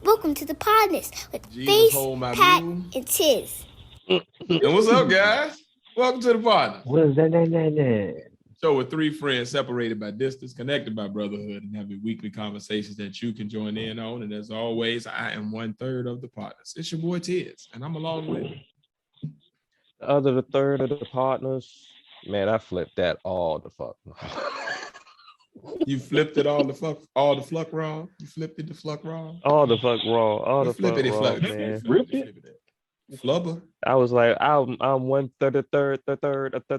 Welcome to the Podnas with Jesus, Face, Pat, and Tiz. And what's up, guys? Welcome to the Podnas. What's that? Show with three friends separated by distance, connected by brotherhood, and having weekly conversations that you can join in on. And as always, I am 1/3 of the Podnas. It's your boy Tiz, and I'm along with The third of the partners. Man, I flipped that all the fuck. You flipped it all the fuck wrong. You flipped it the fuck wrong. All the fuck wrong. All the fuck wrong, man. Flubber. I was like, I'm 1/3, the third. 1/3, the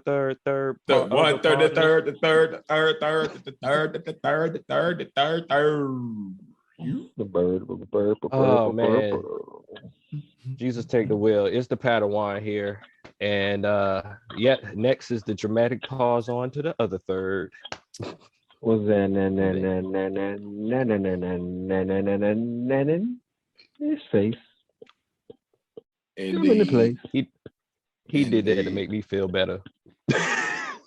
third. You? The bird. Oh man. Jesus take the wheel. It's the Padawan here. And next is the dramatic pause on to the other third. Was that his face? Indeed. In the place. He did that to make me feel better.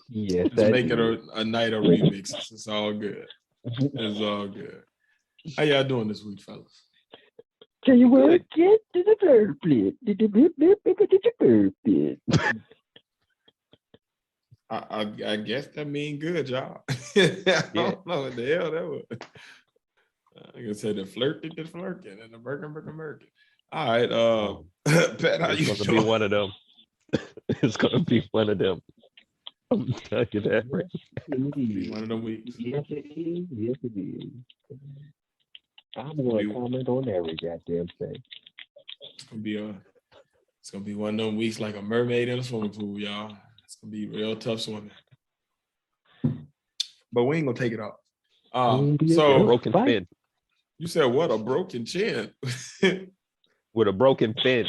Yes, just make it a night of remixes. It's all good. It's all good. How y'all doing this week, fellas? Can you work it to the third plate? To the third plate. I guess that mean good, y'all. I don't know what the hell that was. I can say the flirting, and the Merkin. All right, Pat, how you doing? It's gonna be one of them. It's gonna be one of them. I'm telling you that right. Be one of them weeks. Yes, it is. Yes, it is. I'm going to comment on every goddamn thing. It's gonna be one of them weeks like a mermaid in a swimming pool, y'all. It's gonna be real tough swimming. But we ain't gonna take it off. So broken fin. You said what? A broken chin? With a broken fin.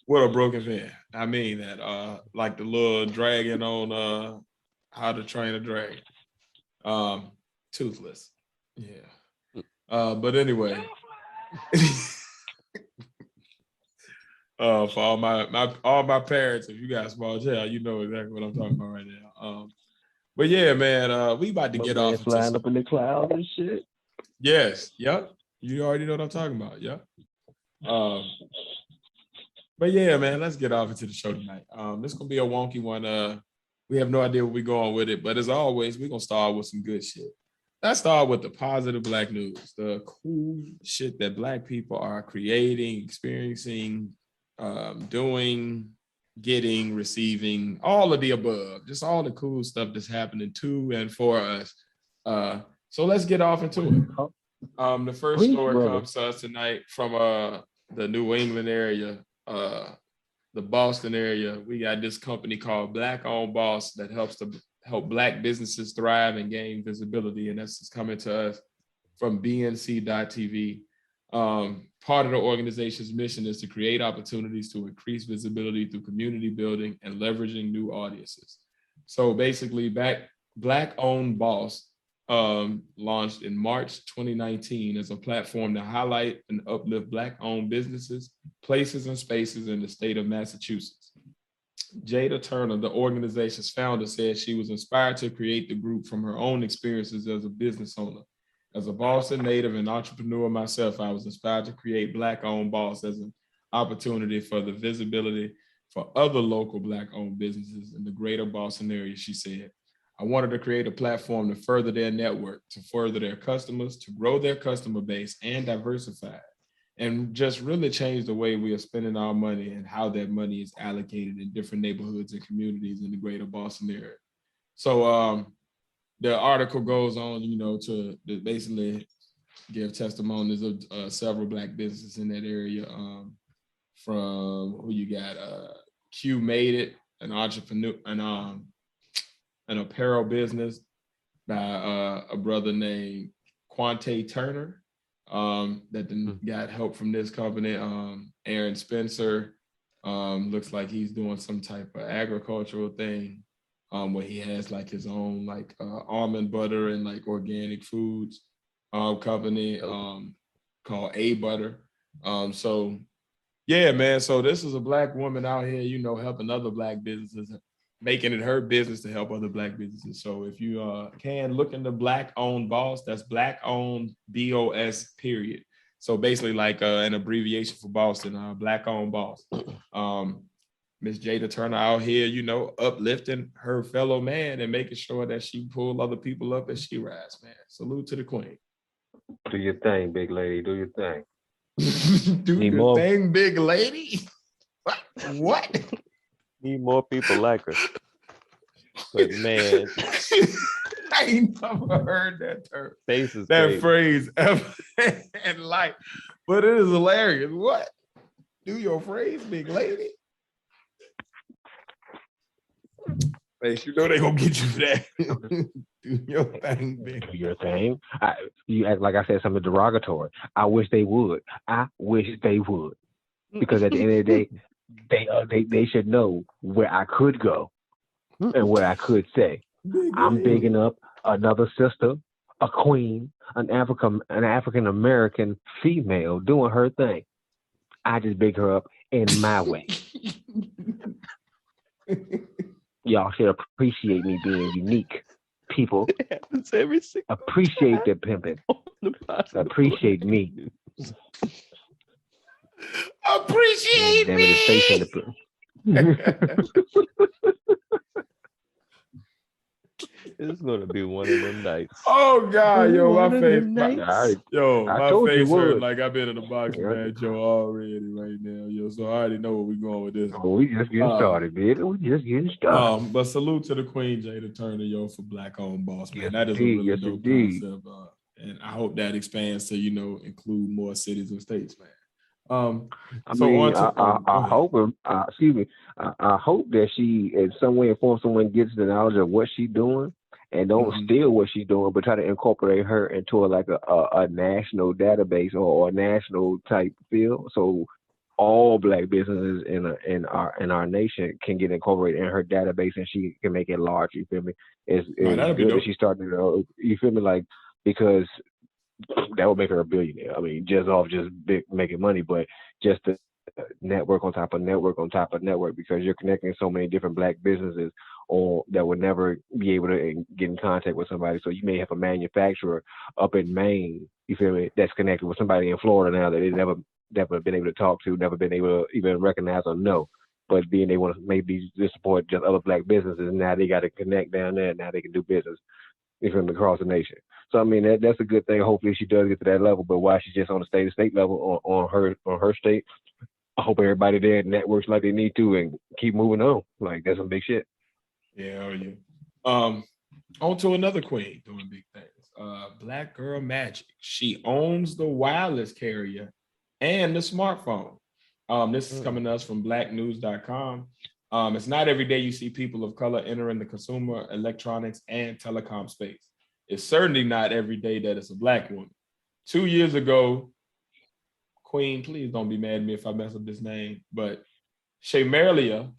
What a broken fin. I mean that like the little dragon on How to Train a Dragon. Toothless. Yeah. But anyway. For all my parents, if you got a small child, you know exactly what I'm talking about right now. But yeah, man, we about to get off flying up in the cloud and shit. Yes, yep. You already know what I'm talking about, yep. But yeah, man, let's get off into the show tonight. This is gonna be a wonky one. We have no idea where we're going with it, but as always, we're gonna start with some good shit. Let's start with the positive Black news, the cool shit that Black people are creating, experiencing, doing, getting, receiving, all of the above, just all the cool stuff that's happening to and for us. So let's get off into it. The first story comes to us tonight from the New England area, the Boston area. We got this company called Black Owned Boss that helps to help Black businesses thrive and gain visibility, and that's coming to us from BNC.TV. Part of the organization's mission is to create opportunities to increase visibility through community building and leveraging new audiences. So basically, Black Owned Boss launched in March 2019 as a platform to highlight and uplift Black-owned businesses, places, and spaces in the state of Massachusetts. Jada Turner, the organization's founder, said she was inspired to create the group from her own experiences as a business owner. As a Boston native and entrepreneur myself, I was inspired to create Black-owned Boss as an opportunity for the visibility for other local Black-owned businesses in the greater Boston area, she said. I wanted to create a platform to further their network, to further their customers, to grow their customer base and diversify, and just really change the way we are spending our money and how that money is allocated in different neighborhoods and communities in the greater Boston area. So the article goes on, to basically give testimonies of several Black businesses in that area. From who you got, Q Made It, an entrepreneur, an apparel business by a brother named Quante Turner that got help from this company. Aaron Spencer looks like he's doing some type of agricultural thing where he has like his own like almond butter and like organic foods company called A Butter. So yeah, man. So this is a Black woman out here, helping other Black businesses, making it her business to help other Black businesses. So if you can look into Black Owned Boss, that's Black Owned BOS period. So basically like an abbreviation for Boston, Black-owned Boston. Miss Jada Turner out here, you know, uplifting her fellow man and making sure that she pull other people up as she rides, man. Salute to the queen. Do your thing, big lady. Do your thing. Do Need your more. thing, big lady. What? Need more people like her. But man, I ain't never heard that term, faces that phrase ever in life. But it is hilarious. What? Do your phrase, big lady. Face, you know they gonna get you for that. Do your thing, big. Do your thing. You act like I said something derogatory. I wish they would. I wish they would. Because at the end of the day, they should know where I could go and what I could say. I'm bigging up another sister, a queen, an African American female doing her thing. I just big her up in my way. Y'all should appreciate me being unique. People appreciate the pimping. Appreciate me. Appreciate me. It's gonna be one of them nights. Oh God, yo, my face, I my told you face hurt would. like I've been in the boxing match, yo, already right now, yo. So I already know where we going with this. Oh, we just getting started, baby. We just getting started. But salute to the Queen Jada Turner, yo, for Black-owned Boss, man. Yes, That is indeed. a really Yes, dope indeed. concept, and I hope that expands to include more cities and states, man. I hope that she, in some way or form, someone gets the knowledge of what she's doing and don't steal what she's doing, but try to incorporate her into a national database or a national type field. So all Black businesses in our nation can get incorporated in her database, and she can make it large. You feel me? It's good that she's starting to. You feel me? Like, because that would make her a billionaire. I mean, just making money, but just to network on top of network on top of network, because you're connecting so many different Black businesses that would never be able to get in contact with somebody. So you may have a manufacturer up in Maine, you feel me, that's connected with somebody in Florida now that they never been able to talk to, never been able to even recognize or know. But being able to maybe just support just other Black businesses, now they got to connect down there. Now they can do business, you feel me, across the nation. So I mean that's a good thing. Hopefully she does get to that level. But while she's just on the state level on her state, I hope everybody there networks like they need to and keep moving on. Like, that's some big shit. Yeah, on to another queen doing big things. Black Girl Magic. She owns the wireless carrier and the smartphone. This is coming to us from blacknews.com. It's not every day you see people of color entering the consumer electronics and telecom space. It's certainly not every day that it's a Black woman. 2 years ago, Queen, please don't be mad at me if I mess up this name, but Shamaria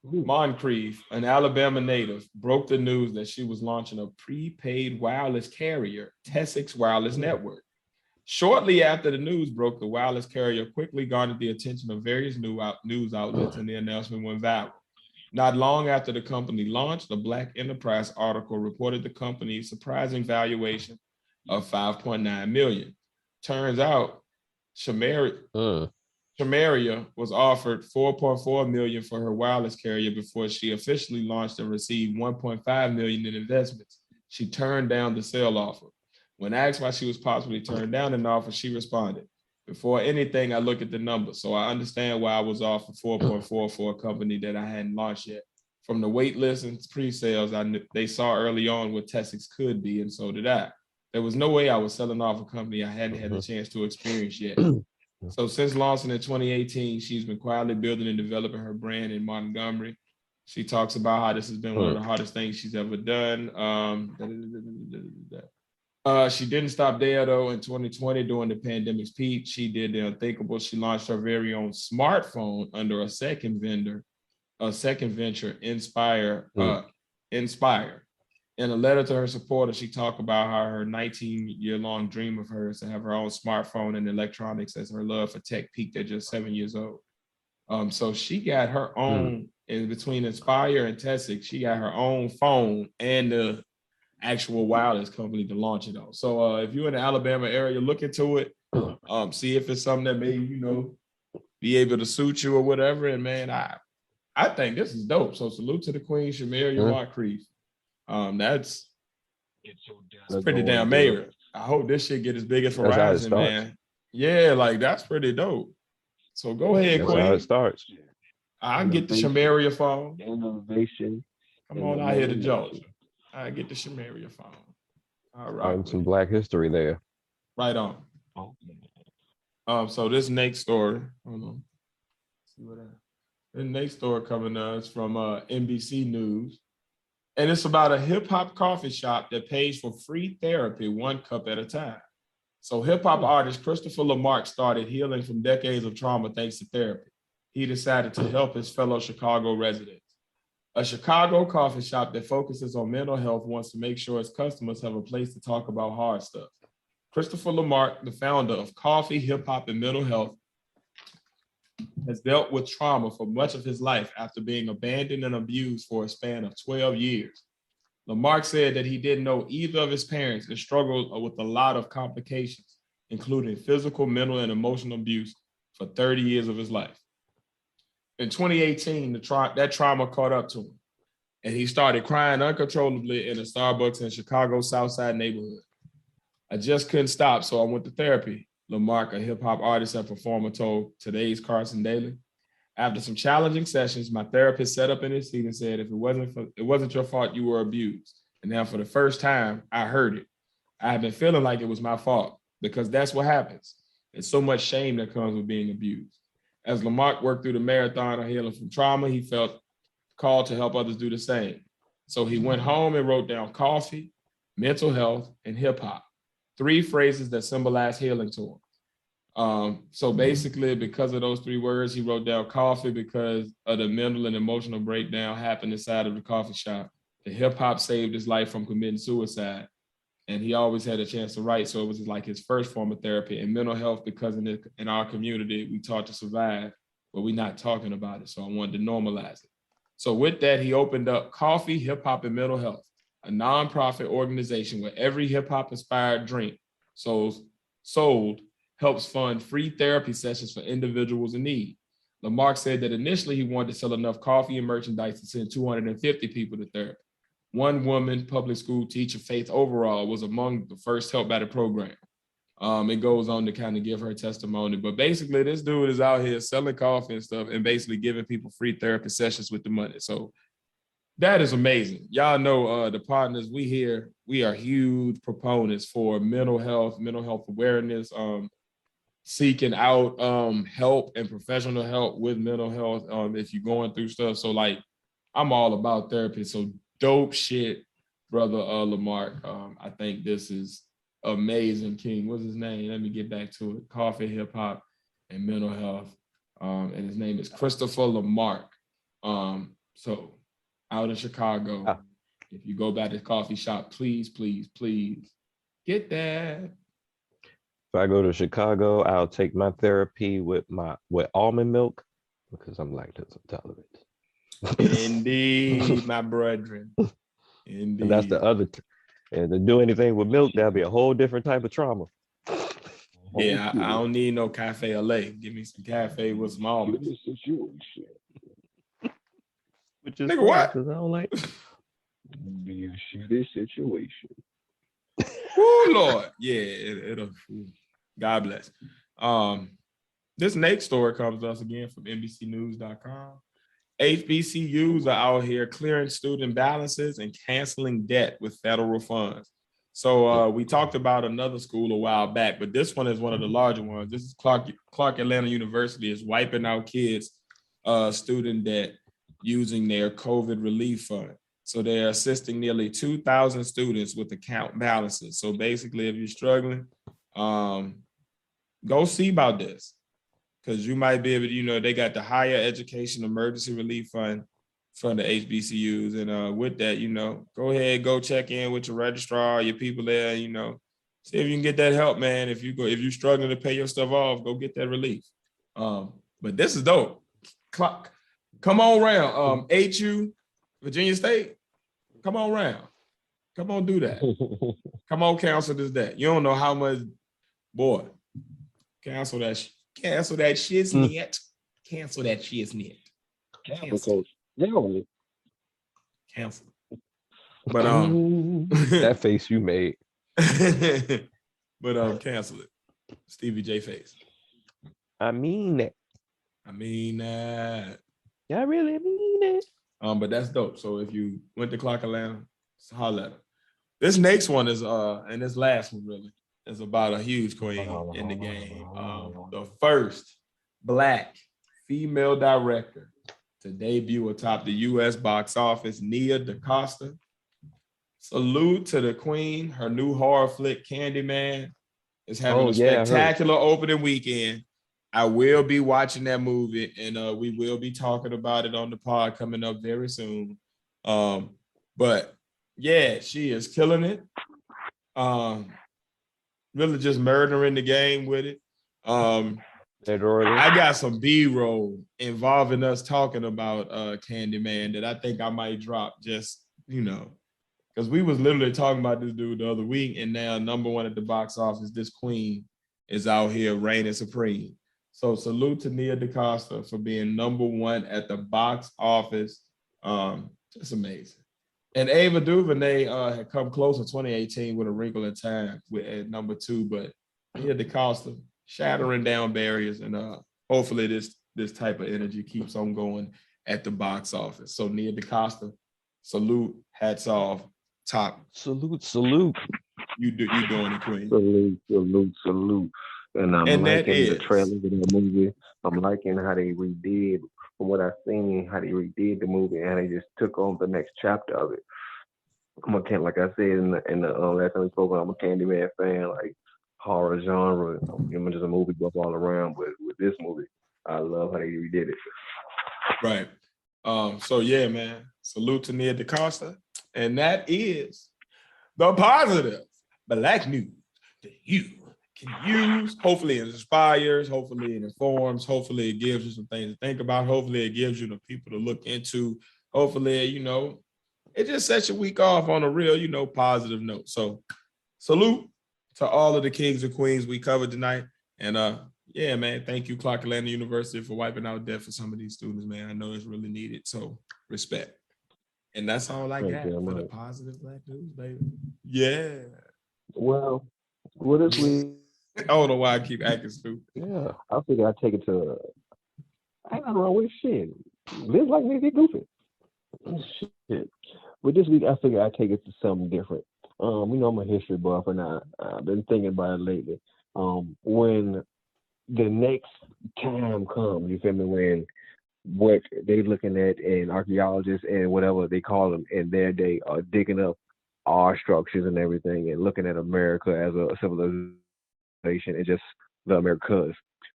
Moncrief, an Alabama native, broke the news that she was launching a prepaid wireless carrier, Tessix Wireless Network. Shortly after the news broke, the wireless carrier quickly garnered the attention of various news outlets, and the announcement went viral. Not long after the company launched, a Black Enterprise article reported the company's surprising valuation of $5.9 million. Turns out, Shamaria was offered $4.4 million for her wireless carrier before she officially launched and received $1.5 million in investments. She turned down the sale offer. When asked why she was possibly turned down an offer, she responded, "Before anything, I look at the numbers, so I understand why I was offered 4.4 for a company that I hadn't launched yet. From the wait list and pre-sales, I knew they saw early on what Tessix could be, and so did I. There was no way I was selling off a company I hadn't had the chance to experience yet. So since launching in 2018, she's been quietly building and developing her brand in Montgomery. She talks about how this has been one of the hardest things she's ever done. She didn't stop there, though. In 2020, during the pandemic's peak, she did the unthinkable. She launched her very own smartphone under a second venture, Inspire. In a letter to her supporters, she talked about how her 19-year-long dream of hers to have her own smartphone and electronics as her love for tech peaked at just 7 years old. So she got her own, in between Inspire and Tessix, she got her own phone and the actual wireless company to launch it on. So if you're in the Alabama area, look into it. See if it's something that may, be able to suit you or whatever. And man, I think this is dope. So salute to the Queen, Shamiria Moncrief. That's pretty damn major. I hope this shit get as big as Horizon, man. Yeah, like that's pretty dope. So go ahead, That's Queen. how it starts. I get the Shamiria phone. Innovation. Come on out here to Georgia. I get the Shamiria phone. All right. Some Black history there. Right on. So this next story, hold on. See what the next story coming is from NBC News. And it's about a hip hop coffee shop that pays for free therapy 1 cup at a time. So hip hop artist Christopher Lamarck started healing from decades of trauma thanks to therapy. He decided to help his fellow Chicago residents. A Chicago coffee shop that focuses on mental health wants to make sure its customers have a place to talk about hard stuff. Christopher Lamarck, the founder of Coffee, Hip Hop, and Mental Health, has dealt with trauma for much of his life after being abandoned and abused for a span of 12 years. Lamarck said that he didn't know either of his parents and struggled with a lot of complications, including physical, mental, and emotional abuse for 30 years of his life. In 2018, that trauma caught up to him, and he started crying uncontrollably in a Starbucks in Chicago's South Side neighborhood. I just couldn't stop, so I went to therapy, Lamarck, a hip-hop artist and performer, told today's Carson Daly. After some challenging sessions, my therapist sat up in his seat and said, if it wasn't your fault, you were abused. And now for the first time, I heard it. I had been feeling like it was my fault because that's what happens. There's so much shame that comes with being abused. As Lamarck worked through the marathon of healing from trauma, he felt called to help others do the same. So he went home and wrote down coffee, mental health, and hip-hop, 3 phrases that symbolize healing to him. So basically, because of those 3 words, he wrote down coffee because of the mental and emotional breakdown happened inside of the coffee shop. The hip hop saved his life from committing suicide, and he always had a chance to write. So it was like his first form of therapy. And mental health, because in our community, we taught to survive, but we're not talking about it. So I wanted to normalize it. So with that, he opened up Coffee, Hip Hop, and Mental Health, a nonprofit organization where every hip hop inspired drink sold helps fund free therapy sessions for individuals in need. Lamarck said that initially he wanted to sell enough coffee and merchandise to send 250 people to therapy. One woman, public school teacher, Faith Overall, was among the first helped by the program. It goes on to kind of give her testimony, but basically this dude is out here selling coffee and stuff and basically giving people free therapy sessions with the money. So that is amazing. Y'all know the Podnas, we are huge proponents for mental health awareness, seeking out help and professional help with mental health if you're going through stuff. So like, I'm all about therapy. So dope shit, brother Lamarck. I think this is amazing. King, what's his name? Let me get back to it. Coffee, hip hop, and mental health. And his name is Christopher Lamarck. So out in Chicago, if you go by the coffee shop, please get that. If I go to Chicago, I'll take my therapy with almond milk because I'm lactose intolerant. Indeed, my brethren. Indeed. And that's the other. And to do anything with milk, that'll be a whole different type of trauma. Yeah, I don't need no cafe au lait. Give me some cafe with some almonds. Which is nigga, what? Because I don't like. Be a shitty situation. Oh Lord, yeah, it'll. God bless. This next story comes to us again from NBCnews.com. HBCUs are out here clearing student balances and canceling debt with federal funds. So we talked about another school a while back, but this one is one of the larger ones. This is Clark Atlanta University is wiping out kids' student debt using their COVID relief fund. So they're assisting nearly 2,000 students with account balances. So basically, if you're struggling, go see about this. Because you might be able to, they got the Higher Education Emergency Relief Fund from the HBCUs. And with that, go ahead, go check in with your registrar, your people there, see if you can get that help, man. If you're struggling to pay your stuff off, go get that relief. But this is dope. Come on round. HU, Virginia State, come on round. Come on, do that. Come on, cancel this debt. You don't know how much, boy. Cancel that. Cancel that shiznit. Cancel that shiznit. Cancel. Cancel. But that face you made. But cancel it. Stevie J face. I mean it. I mean that. I really mean it. But that's dope. So if you went to Clock Atlanta, holla at her. This next one is and this last one really is about a huge queen in the game. The first Black female director to debut atop the U.S. box office, Nia DaCosta. Salute to the queen. Her new horror flick, Candyman, is having a spectacular opening weekend. I will be watching that movie, and we will be talking about it on the pod coming up very soon. But yeah, she is killing it. Really just murdering the game with it. I got some B-roll involving us talking about Candyman that I think I might drop just, because we was literally talking about this dude the other week, and now number one at the box office, this queen is out here reigning supreme. So salute to Nia DaCosta for being number one at the box office. Just amazing. And Ava DuVernay had come close in 2018 with A Wrinkle in Time at number 2, but Nia DaCosta shattering down barriers, and hopefully this type of energy keeps on going at the box office. So Nia DaCosta, salute, hats off, top. Salute. You doing it, queen. Salute. And I'm liking the trailer of the movie. I'm liking how they redid, from what I've seen, how they redid the movie, and they just took on the next chapter of it. Like I said in the last time we spoke, I'm a Candyman fan, like horror genre. I'm just a movie buff all around, but with this movie, I love how they redid it. Right. So yeah, man. Salute to Nia DaCosta, and that is the positive Black news that you can use. Hopefully it inspires, hopefully it informs, hopefully it gives you some things to think about, hopefully it gives you the people to look into, hopefully, it just sets your week off on a real, positive note. So salute to all of the kings and queens we covered tonight. And yeah, man, thank you, Clark Atlanta University, for wiping out death for some of these students, man. I know it's really needed, so respect. And that's all I got for the positive Black news, baby. Yeah. Well, what if we... I don't know why I keep acting stupid. Yeah, I figure I'd take it to... I ain't nothing wrong with shit. Live like me, be goofy. Shit. But this week, I figure I'd take it to something different. I'm a history buff, and I've been thinking about it lately. When the next time comes, you feel me, when what they looking at, and archaeologists and whatever they call them in their day are digging up our structures and everything and looking at America as a civilization and just the Americas,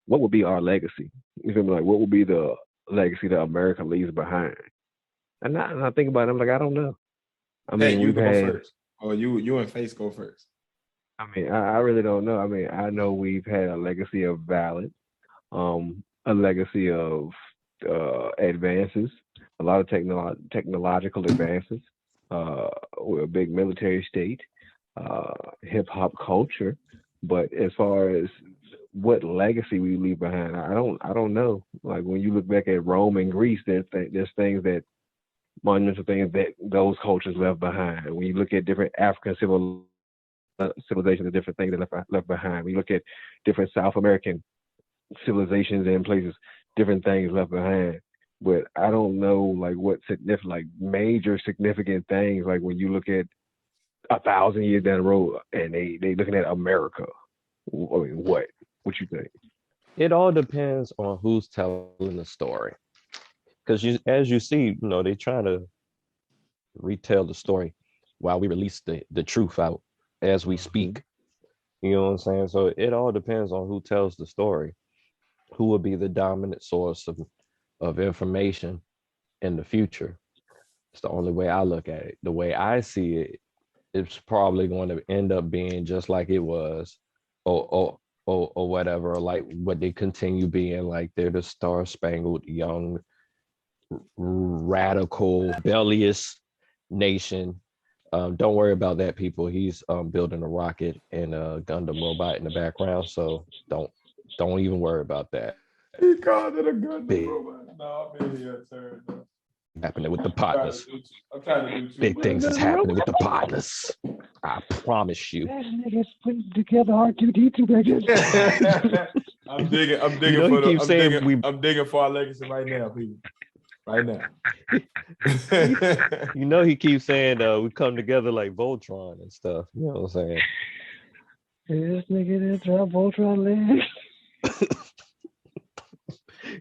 what would be our legacy? You feel me? Like, what would be the legacy that America leaves behind? And I think about it, I'm like, I don't know. I mean, you go first. Or you and Face go first. I mean, I really don't know. I mean, I know we've had a legacy of violence, a legacy of advances, a lot of technological advances. We're a big military state, hip hop culture. But as far as what legacy we leave behind, I don't know. Like, when you look back at Rome and Greece, there's things that monumental things that those cultures left behind. When you look at different African civilizations and different things that left behind. When you look at different South American civilizations and places, different things left behind. But I don't know, like, what significant, like, major significant things, like when you look at 1,000 years down the road and they looking at America. I mean, what you think? It all depends on who's telling the story. Because as you see, they're trying to retell the story while we release the truth out as we speak. You know what I'm saying? So it all depends on who tells the story, who will be the dominant source of information in the future. It's the only way I look at it. The way I see it, it's probably going to end up being just like it was, or whatever, like what they continue being, like they're the star-spangled young, radical, rebellious nation. Don't worry about that, people. He's building a rocket and a Gundam robot in the background, so don't Don't even worry about that. He called it a gun Big. robot. No, I'm in here, sir. Happening with the partners. I'm trying to do too Big much. things is happening with the partners. I promise you. That nigga's putting together R2D2 back. I'm digging. I'm digging You know, for he the. keeps I'm saying digging. I'm digging for our legacy right now, people. Right now. You know, he keeps saying we come together like Voltron and stuff. You know what I'm saying? This nigga that drop Voltron legs.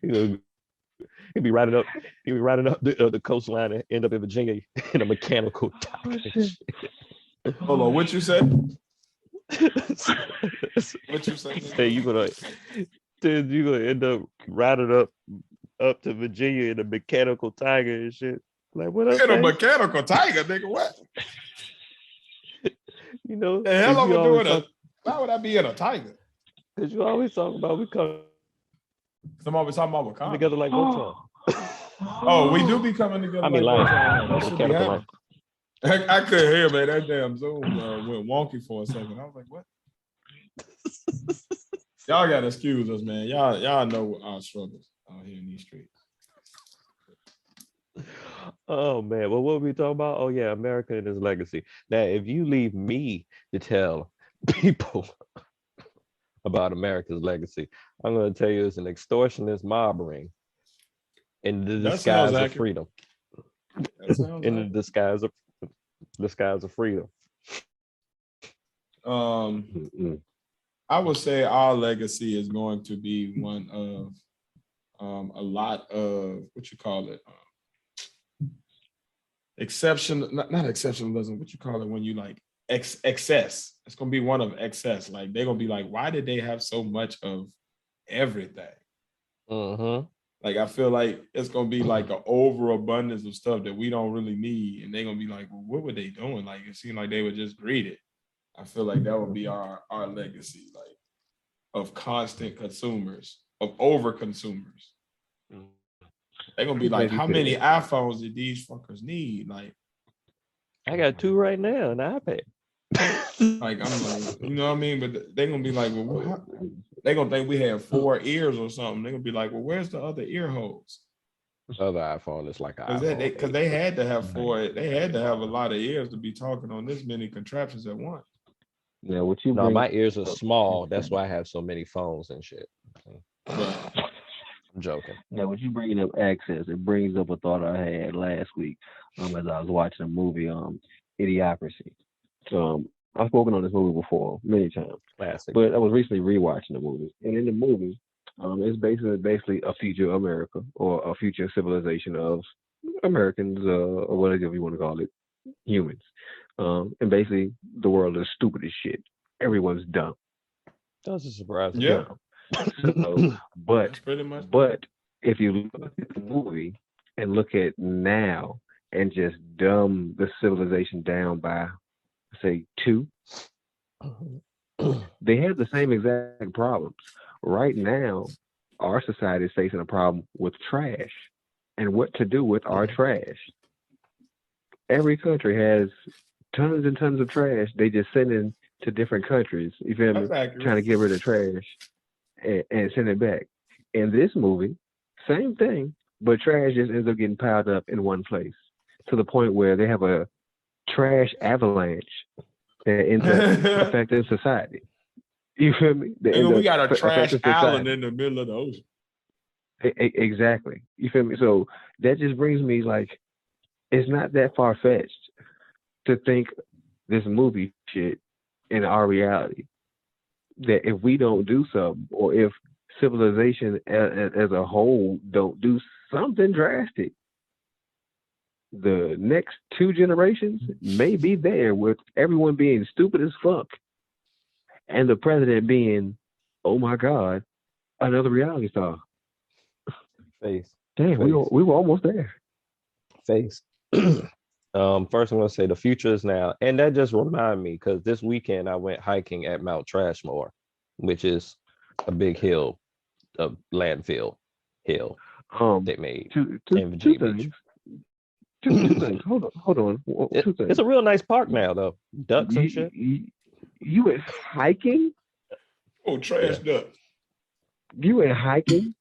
You know, he'd be riding up the coastline and end up in Virginia in a mechanical tiger. Hold on, what you said? What you said? Say you're gonna end up riding up to Virginia in a mechanical tiger and shit. Like what up? In a mechanical tiger, nigga. What? You know, The hell I'm doing a. Why would I be in a tiger? Because you always talk about we come Somebody talking about Wakanda. together like Voltron. Oh, we do be coming together. I mean, like like that should be mechanical happening. I couldn't hear, man. That damn Zoom went wonky for a second. I was like, what? Y'all gotta excuse us, man. Y'all know our struggles out here in these streets. Oh man, well, what were we talking about? Oh yeah, America and its legacy. Now, if you leave me to tell people about America's legacy, I'm going to tell you it's an extortionist mob ring in the disguise of freedom. In the disguise of freedom. I would say our legacy is going to be one of a lot of what you call it. Not exceptionalism. What you call it when you like excess? It's gonna be one of excess. Like they're gonna be like, why did they have so much of everything? Like I feel like it's gonna be like an overabundance of stuff that we don't really need, and they're gonna be like, well, what were they doing? Like it seemed like they were just greedy. I feel like that would be our legacy, like of constant consumers, of over consumers. They're gonna be like, how many iPhones did these fuckers need? Like, I got 2 right now, an iPad. Like I'm like, you know what I mean? But they're gonna be like, well, they're gonna think we have 4 ears or something. They're gonna be like, well, where's the other ear holes? Other iPhone is like Because they had to have 4. They had to have a lot of ears to be talking on this many contraptions at once. Yeah, what you? No, my ears are small. That's why I have so many phones and shit. But, I'm joking. Yeah, what you bringing up access? It brings up a thought I had last week as I was watching a movie, Idiocracy. I've spoken on this movie before many times. Classic. But I was recently rewatching the movie, and in the movie, it's basically a future America or a future civilization of Americans or whatever you want to call it, humans. And basically, the world is stupid as shit. Everyone's dumb. Doesn't surprise me. yeah, So, that's pretty much. but if you look at the movie and look at now and just dumb the civilization down by, say, 2, they have the same exact problems. Right now, our society is facing a problem with trash and what to do with our trash. Every country has tons and tons of trash. They just send in to different countries, you feel me, trying to get rid of trash and send it back. In this movie, same thing, but trash just ends up getting piled up in one place to the point where they have a trash avalanche that ends up affecting society. You feel me? We got a trash island in the middle of the ocean. Exactly. You feel me? So that just brings me like, it's not that far-fetched to think this movie shit in our reality. That if we don't do something, or if civilization as a whole don't do something drastic, the next 2 generations may be there with everyone being stupid as fuck and the president being, oh my God, another reality star. Face. Damn, we were almost there. Face. First I'm gonna say the future is now, and that just reminded me because this weekend I went hiking at Mount Trashmore, which is a big hill, a landfill hill they made in Virginia Beach. Two things. Hold on. Two things. It's a real nice park now, though. Ducks and shit. You went hiking? Oh, trash duck. You went hiking?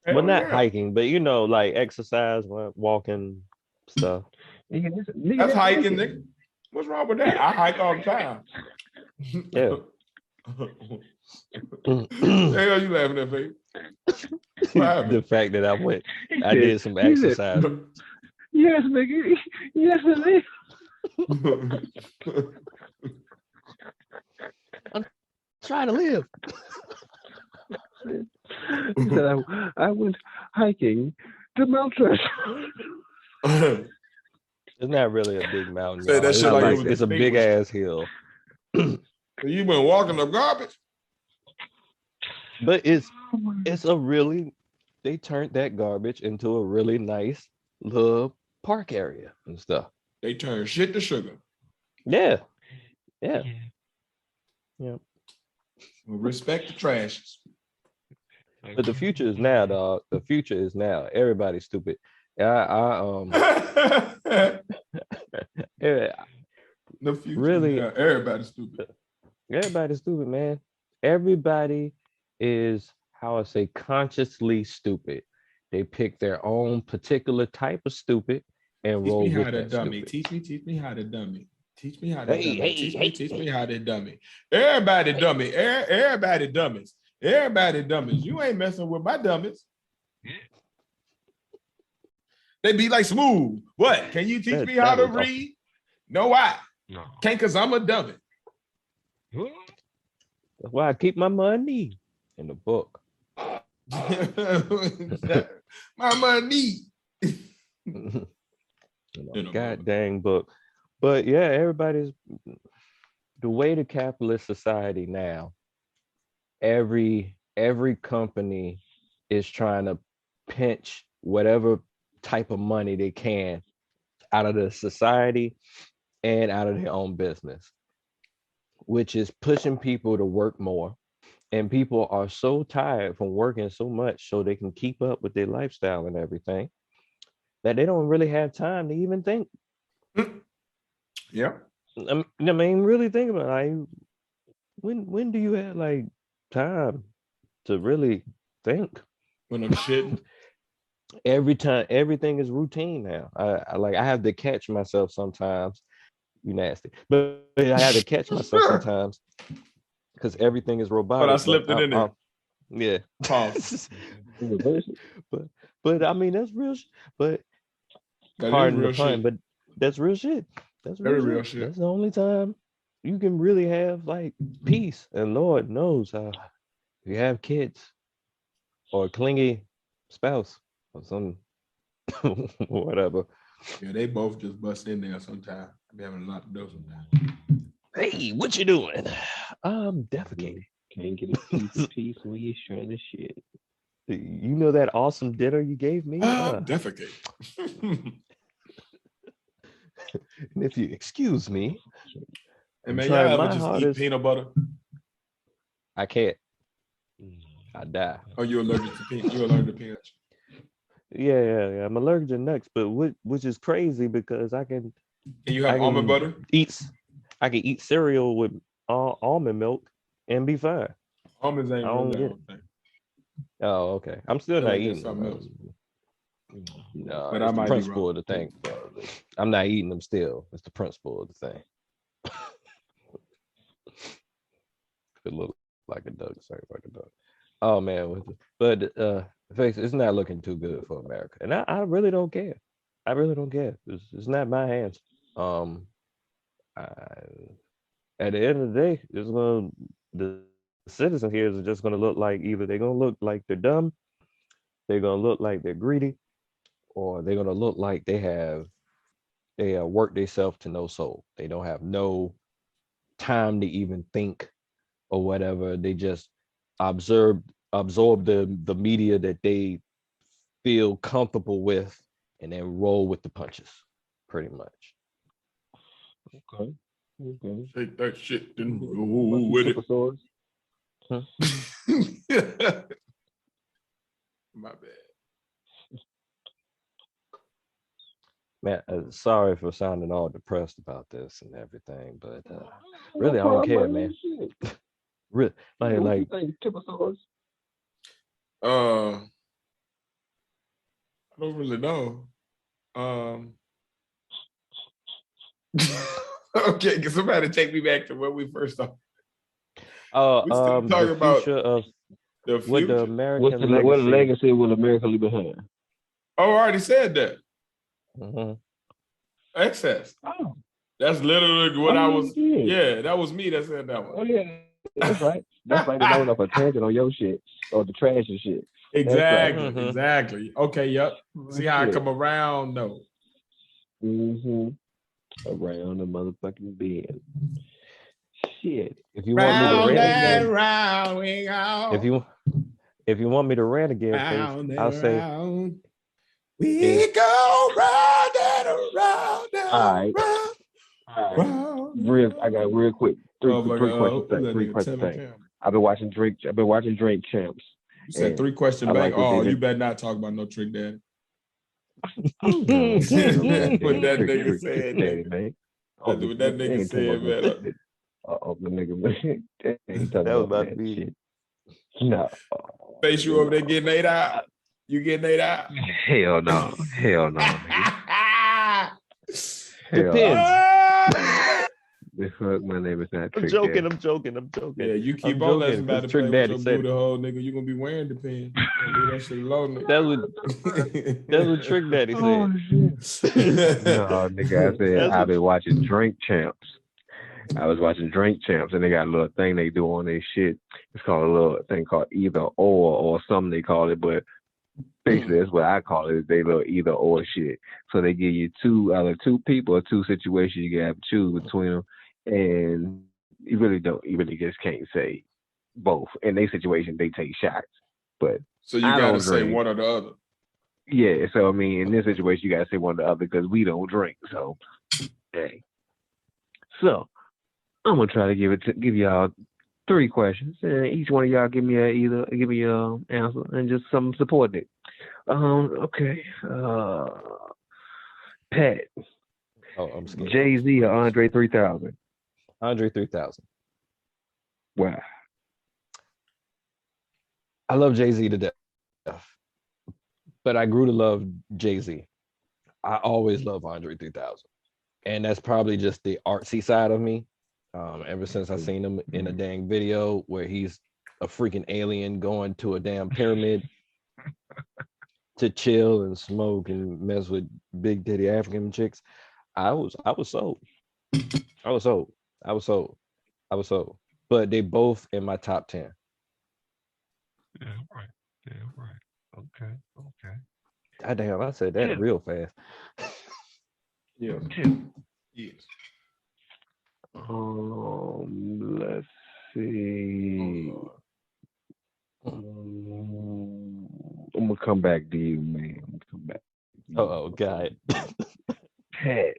Well, Hell not yeah. hiking, but like exercise, walking stuff. Nigga, That's hiking, nigga. What's wrong with that? I hike all the time. Yeah. What the hell you laughing at, babe? What happened? The fact that I said- did some he said- exercise. Yes, nigga. Yes, nigga. Try to live. He said, I went hiking to Mount Treasure. It's not really a big mountain. Say that y'all. shit It's, like it like, was it's a big ass hill. You been walking the garbage? But it's a really, they turned that garbage into a really nice little park area and stuff. They turn shit to sugar. Yeah. Yeah. Well, respect the trashes. But the future is now, dog. The future is now. Everybody's stupid. Yeah, The future. Really? Yeah, everybody's stupid. everybody's stupid, man. Everybody is, how I say, consciously stupid. They pick their own particular type of stupid and Teach roll me how with to that dummy. stupid. Teach me how to dummy. Teach me how to Hey, dummy. hey, Teach me how to dummy. Everybody dummy. Everybody dummies. Everybody dummies. You ain't messing with my dummies. They be like smooth. What? Can you teach That- me how that to was awesome. read? No, I No. can't, because I'm a dummy. That's why I keep my money in the book. My money. God dang book. But yeah, everybody's, the way to capitalist society now, every company is trying to pinch whatever type of money they can out of the society and out of their own business, which is pushing people to work more. And people are so tired from working so much so they can keep up with their lifestyle and everything that they don't really have time to even think. Yeah. I mean, really think about it. Like, when do you have like time to really think? When I'm shitting. Every time, everything is routine now. I have to catch myself sometimes. You nasty, but I have to catch myself sometimes because everything is robotic. But I slipped it in there. Yeah. Pause. but I mean that's real. But That is pardon real the pun, shit. but that's real shit. That's Very real, real shit. shit. That's the only time you can really have like peace. And Lord knows you have kids or a clingy spouse or some whatever. Yeah, they both just bust in there sometimes. I be having a lot to do sometimes. Hey, what you doing? I'm defecating. Can't get a piece of peace when you're trying to shit. You know that awesome dinner you gave me? Defecate. And if you excuse me, And man, trying y'all ever my just eat hardest. peanut butter? I can't. I die. Or you allergic to peanut? You allergic to peanuts? Yeah. I'm allergic to nuts, but which is crazy because I can Can you have almond butter? I can eat cereal with almond milk and be fine. Almonds ain't I don't really, I get don't think. Oh, okay. I'm still Feel not like it's eating them. something else. No, But I it's the might be principle wrong. of the thing. I'm not eating them still. It's the principle of the thing. It look like a duck. Sorry, like a duck. Oh man, but face, it's not looking too good for America, and I really don't care. I really don't care. It's not my hands. At the end of the day, the citizens here is just gonna look like either they're gonna look like they're dumb, they're gonna look like they're greedy, or they're gonna look like they worked themselves to no soul. They don't have no time to even think or whatever. They just absorb the media that they feel comfortable with and then roll with the punches, pretty much. Okay. Take that shit, then roll with it. My bad. Man, sorry for sounding all depressed about this and everything, but really, I don't care, man. Really, like I don't really know. Okay, can somebody take me back to where we first started? We still talking The about future of the what the future. American What legacy. legacy will America leave behind? Oh, I already said that. Mhm. Excess. Oh, That's literally what I was. you did. Yeah, that was me that said that Oh one. yeah, that's right. That's right. That was off a tangent on your shit or the trash and shit. Exactly, Mhm. exactly. Okay, yep. See how I Shit. come around? No. Around the motherfucking bed. Shit. If you want me to Round rant and again, round we go. if you want me to rant again, Round Face, and I'll say round. We if go round and around and All right. round. All right. Round. I got real quick. Three Oh my questions. God. That Three nigga questions. Tevin Thing. Campbell. I've been watching Drink Champs. You said And 3-question I bank. like what they Oh, you did. better not talk about no trick daddy. Oh no, What that nigga trick said, daddy, nigga. man. That's what that nigga said, man. The nigga, man. They ain't talking that was about about to that be shit. No. Face you over there getting 8 out. You getting 8 out? Hell no. Nigga. depends. The fuck, my name is not I'm Trick joking. Daddy. I'm joking. I'm joking. Yeah, you keep I'm on joking, letting somebody 'cause play Trick with Daddy your said booty it. hole, nigga. You gonna be wearing the pen. Leave that shit alone, nigga. That's what Trick Daddy said. Oh shit. No, nigga, I said That's I've what been watching Drink Champs. I was watching Drink Champs, and they got a little thing they do on their shit. It's called a little thing called either or something they call it, but basically that's what I call it. They little either or shit. So they give you either two people or two situations you can have to choose between them, and you really just can't say both. In their situation, they take shots, but So you I gotta don't say drink. one or the other. Yeah, so I mean, in this situation, you gotta say one or the other because we don't drink. So, hey. So I'm gonna try to give y'all 3 questions, and each one of y'all give me a answer and just some supporting it. Okay. Pat, Oh, I'm scared. Jay-Z or Andre 3000? Andre 3000. Wow. I love Jay-Z to death, but I grew to love Jay-Z. I always love Andre 3000, and that's probably just the artsy side of me. Ever since I seen him in a dang video where he's a freaking alien going to a damn pyramid to chill and smoke and mess with big titty African chicks, I was sold. I was sold. I was sold. I was sold. But they both in my top 10. Yeah, right. Okay. God damn, I said that real fast. Yeah. Yes. Let's see. Oh, I'm gonna come back to you, man. I'm gonna come back. Oh God. Pat.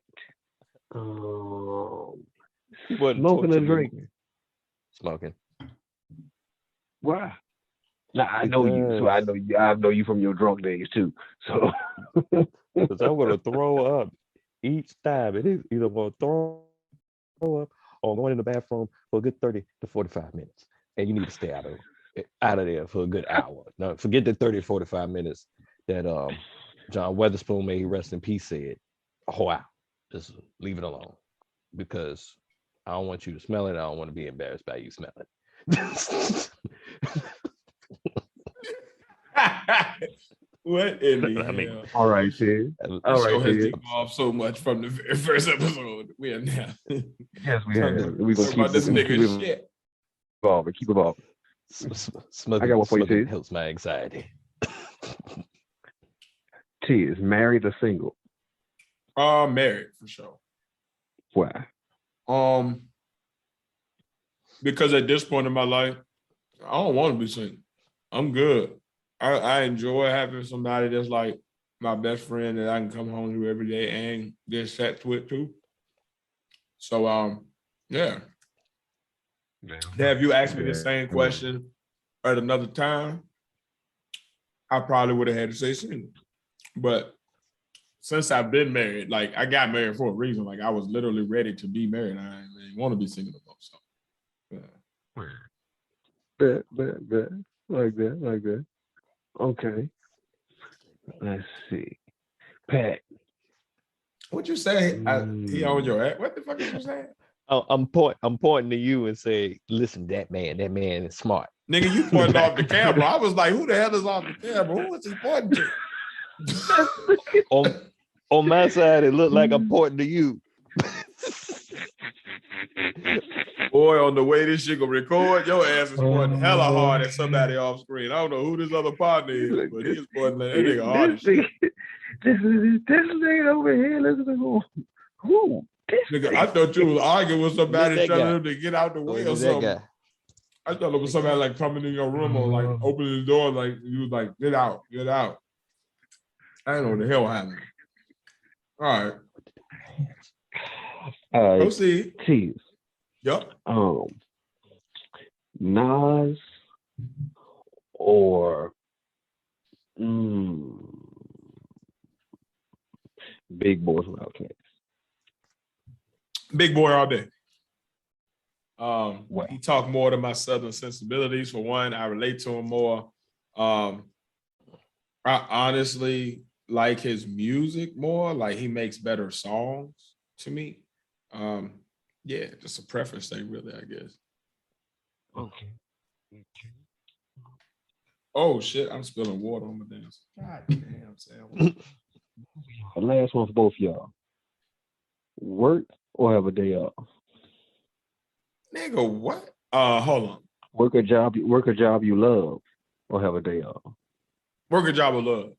What Smoking or drinking? Smoking. Why? Now I know you, so I know you from your drunk days too. So because I'm gonna throw up each time. It is either gonna throw up or going in the bathroom for a good 30 to 45 minutes. And you need to stay out of there for a good hour. Now forget the 30 to 45 minutes that John Weatherspoon, may he rest in peace, said. Oh wow, just leave it alone. Because I don't want you to smell it. I don't want to be embarrassed by you smelling it. what in the I mean, hell? all right, Ted. All Show right, has Ted. evolved so much from the very first episode. We are now. Yes, we have. We're gonna Talk about this nigga keep shit. evolving. Keep evolving. Smoking, I got one for you, smoking Ted. helps my anxiety. Ted, is married or single? Married for sure. Why? Because at this point in my life, I don't want to be single. I'm good. I enjoy having somebody that's like my best friend that I can come home to every day and get sex with too. So yeah. Now, if you asked me the same question at another time, I probably would have had to say single. But since I've been married, like I got married for a reason. Like I was literally ready to be married. I didn't want to be single no more. So yeah. Bet. Like that. Okay. Let's see. Pat. What you say? He on Mm. your ass. What the fuck is you saying? I'm pointing to you and say, listen, that man is smart. Nigga, you In the pointing off the background. camera. I was like, who the hell is off the camera? Who was he pointing to? On my side, it looked like I'm pointing to you. Boy, on the way this shit gonna record, your ass is pointing hella hard at somebody off screen. I don't know who this other partner is, but he is pointing at that nigga hard as shit. This nigga over here. Listen to who? This Nigga, I thought you was arguing with somebody That telling guy. him to get out the Or way is or it that something. guy? I thought it was somebody like coming in your room or like opening the door, like you was like, get out, get out. I don't know what the hell happened. All right. Proceed. Cheese. Yup. Nas or Big Boy from Outkast. Big Boy all day. Wow. He talked more to my Southern sensibilities. For one, I relate to him more. I honestly like his music more. Like he makes better songs to me. Yeah, just a preference thing, really, I guess. Okay. Oh shit, I'm spilling water on my dance. God damn, Sam. The last one for both y'all. Work or have a day off? Nigga, what? Hold on. Work a job you love or have a day off. Work a job of love.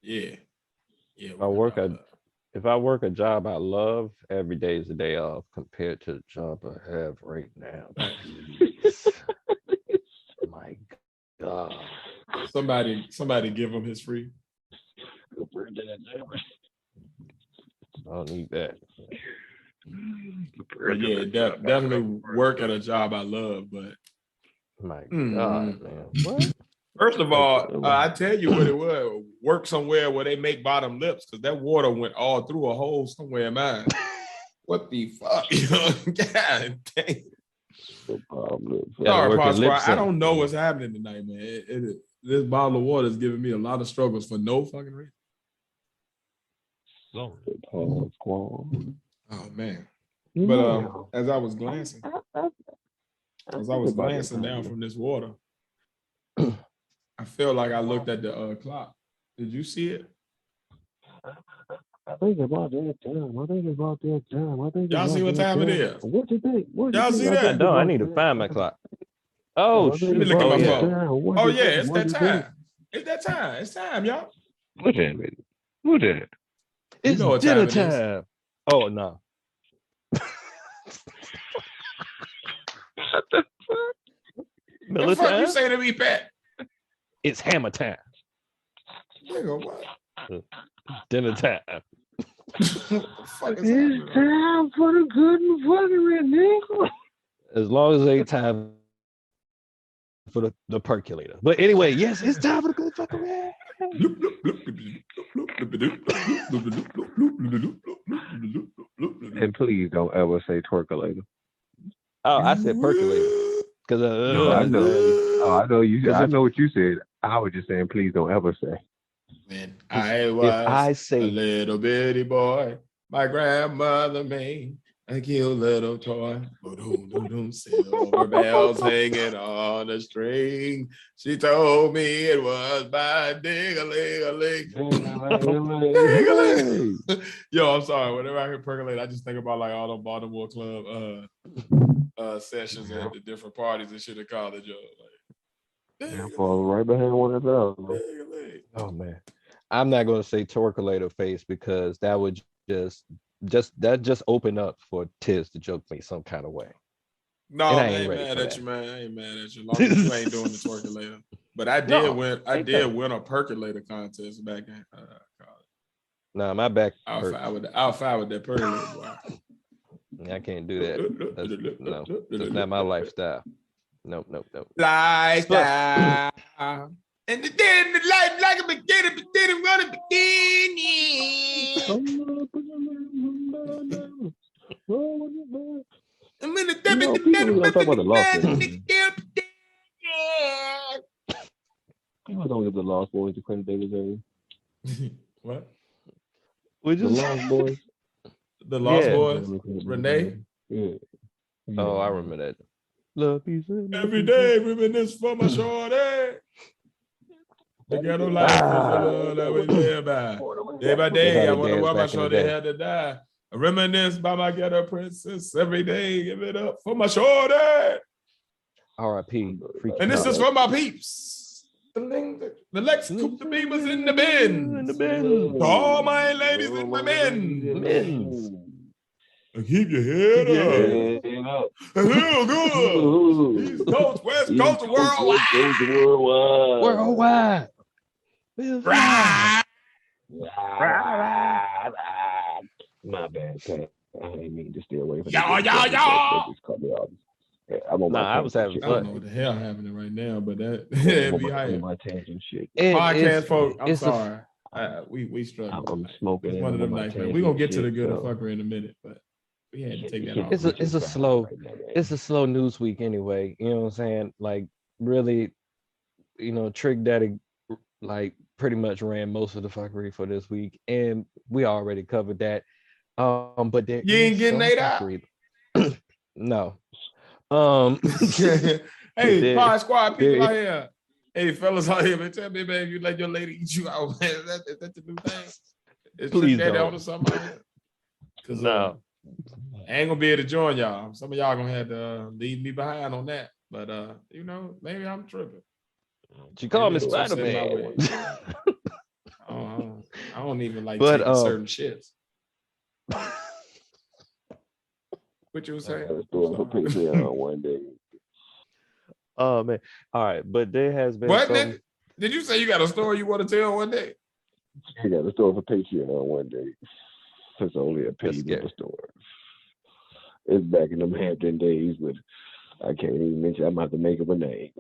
Yeah. Yeah. If I work a job I love, every day is a day off compared to the job I have right now. My God. Somebody give him his free. I don't need that. But yeah, definitely work at a job I love. But My God, man. What? First of all, I tell you what it was. Work somewhere where they make bottom lips because that water went all through a hole somewhere in mine. What the fuck? God dang. Sorry, Pasquale. I don't know what's happening tonight, man. This bottle of water is giving me a lot of struggles for no fucking reason. Oh man. But as I was glancing down from this water, I feel like I looked at the clock. Did you see it? I think about that time. Y'all see what time it is? What you think? Y'all see that? No, I need to find my clock. Oh, Let me shit. look at my Yeah. phone. Oh, yeah, it's that time. It's time, y'all. What time is it? What time? It's know what dinner time it is. time. Oh, no. What Miller the fuck you time? say to me, Pat? It's hammer time. Nigga, what? Dinner time. What the fuck is It's happening? time for the good and fucking nigga. As long as they time for the percolator. But anyway, yes, it's time for the good fucking man. And please don't ever say twerkulator. Oh, I said percolator. Because No, I know. I know you. I know what you said. I was just saying, please don't ever say. When I was a little bitty boy, my grandmother made a cute little toy. Silver bells hanging on a string. She told me it was my ding-a-ling-a-ling. Ding-a-ling. Yo, I'm sorry. Whenever I hear percolate, I just think about like all the Baltimore club sessions at the different parties and shit at college. Yo, like, Fall right behind one of those. oh man, I'm not gonna say percolator face because that would just open up for Tiz to joke me some kind of way. No, And I ain't mad at you, man. I ain't mad at you. Long as you ain't doing the twerkulator. But I did win. I did win a percolator contest back in college. Nah, my back. I'll fight with that percolator. Boy. I can't do that. That's not my lifestyle. Nope. Lifestyle. And then the life like a beginning, but didn't run a beginning. I'm in the people gonna talk about the lost. People don't give the Lost Boys the credit they deserve. What? We The just Lost Boys. The Lost Yeah. Boys? Renee? Yeah. Oh, I remember that. Love peace. Every day reminisce for my shorty. The ghetto life is that we live by. Day by day, I wonder why my shorty had to die. I reminisce by my ghetto princess every day. Give it up for my shorty. R.I.P. And this is for my peeps. The Lex Coupe, the Beamers in the bin. In the bin. To all my ladies and my men. Men's. And keep your head up. And feel good. East Coast, West Coast, worldwide. Worldwide. Rah. My bad, Pat. I didn't mean to stay away from Y'all. Just cut me off. I'm on my I was having I don't know fun. what the hell happening right now, but that it'd be I'm hype. on my tangent shit. Podcast folks, I'm it's a- sorry. We struggling. I'm smoking. It's one of them nights, man. We're gonna get to the good and fucker in a minute, but we had to take that off. It's a slow news week anyway. You know what I'm saying? Like really, Trick Daddy like pretty much ran most of the fuckery for this week, and we already covered that. But there You ain't getting ate out. No. Hey, Pod Squad people there- out here. Hey, fellas out here, man, tell me, man, you let your lady eat you out, man. Is that the new thing? Is Please Trick Daddy don't. on to something out here? Because No. I ain't gonna be able to join y'all. Some of y'all gonna have to leave me behind on that. But maybe I'm tripping. She called me Maybe it's just in my Spider-Man. way. I don't even like But, taking certain shits. What you was saying? I'm doing for Patreon one day. Oh man. All right, but there has been What, some... nigga? Did you say you got a story you want to tell one day? I got a store for Patreon one day. It's only a That's paid scary. store. It's back in them Hampton days, but I can't even mention. I'm about to make up a name.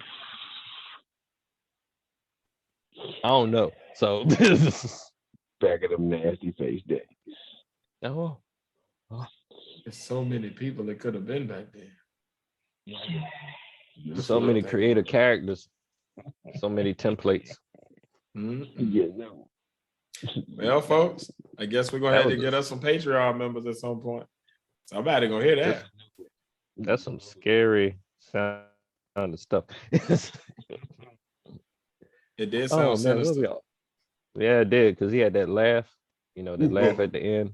I don't know. So Back in them nasty face days. oh, There's so many people that could have been back then. so many creative characters, so many templates. Mhm. Yeah, no. Well, folks, I guess we're gonna That have to was get us some Patreon members at some point. Somebody gonna hear that. That's some scary sound of stuff. It did Oh sound man, what sinister. we all- yeah, it did because he had that laugh. That laugh at the end.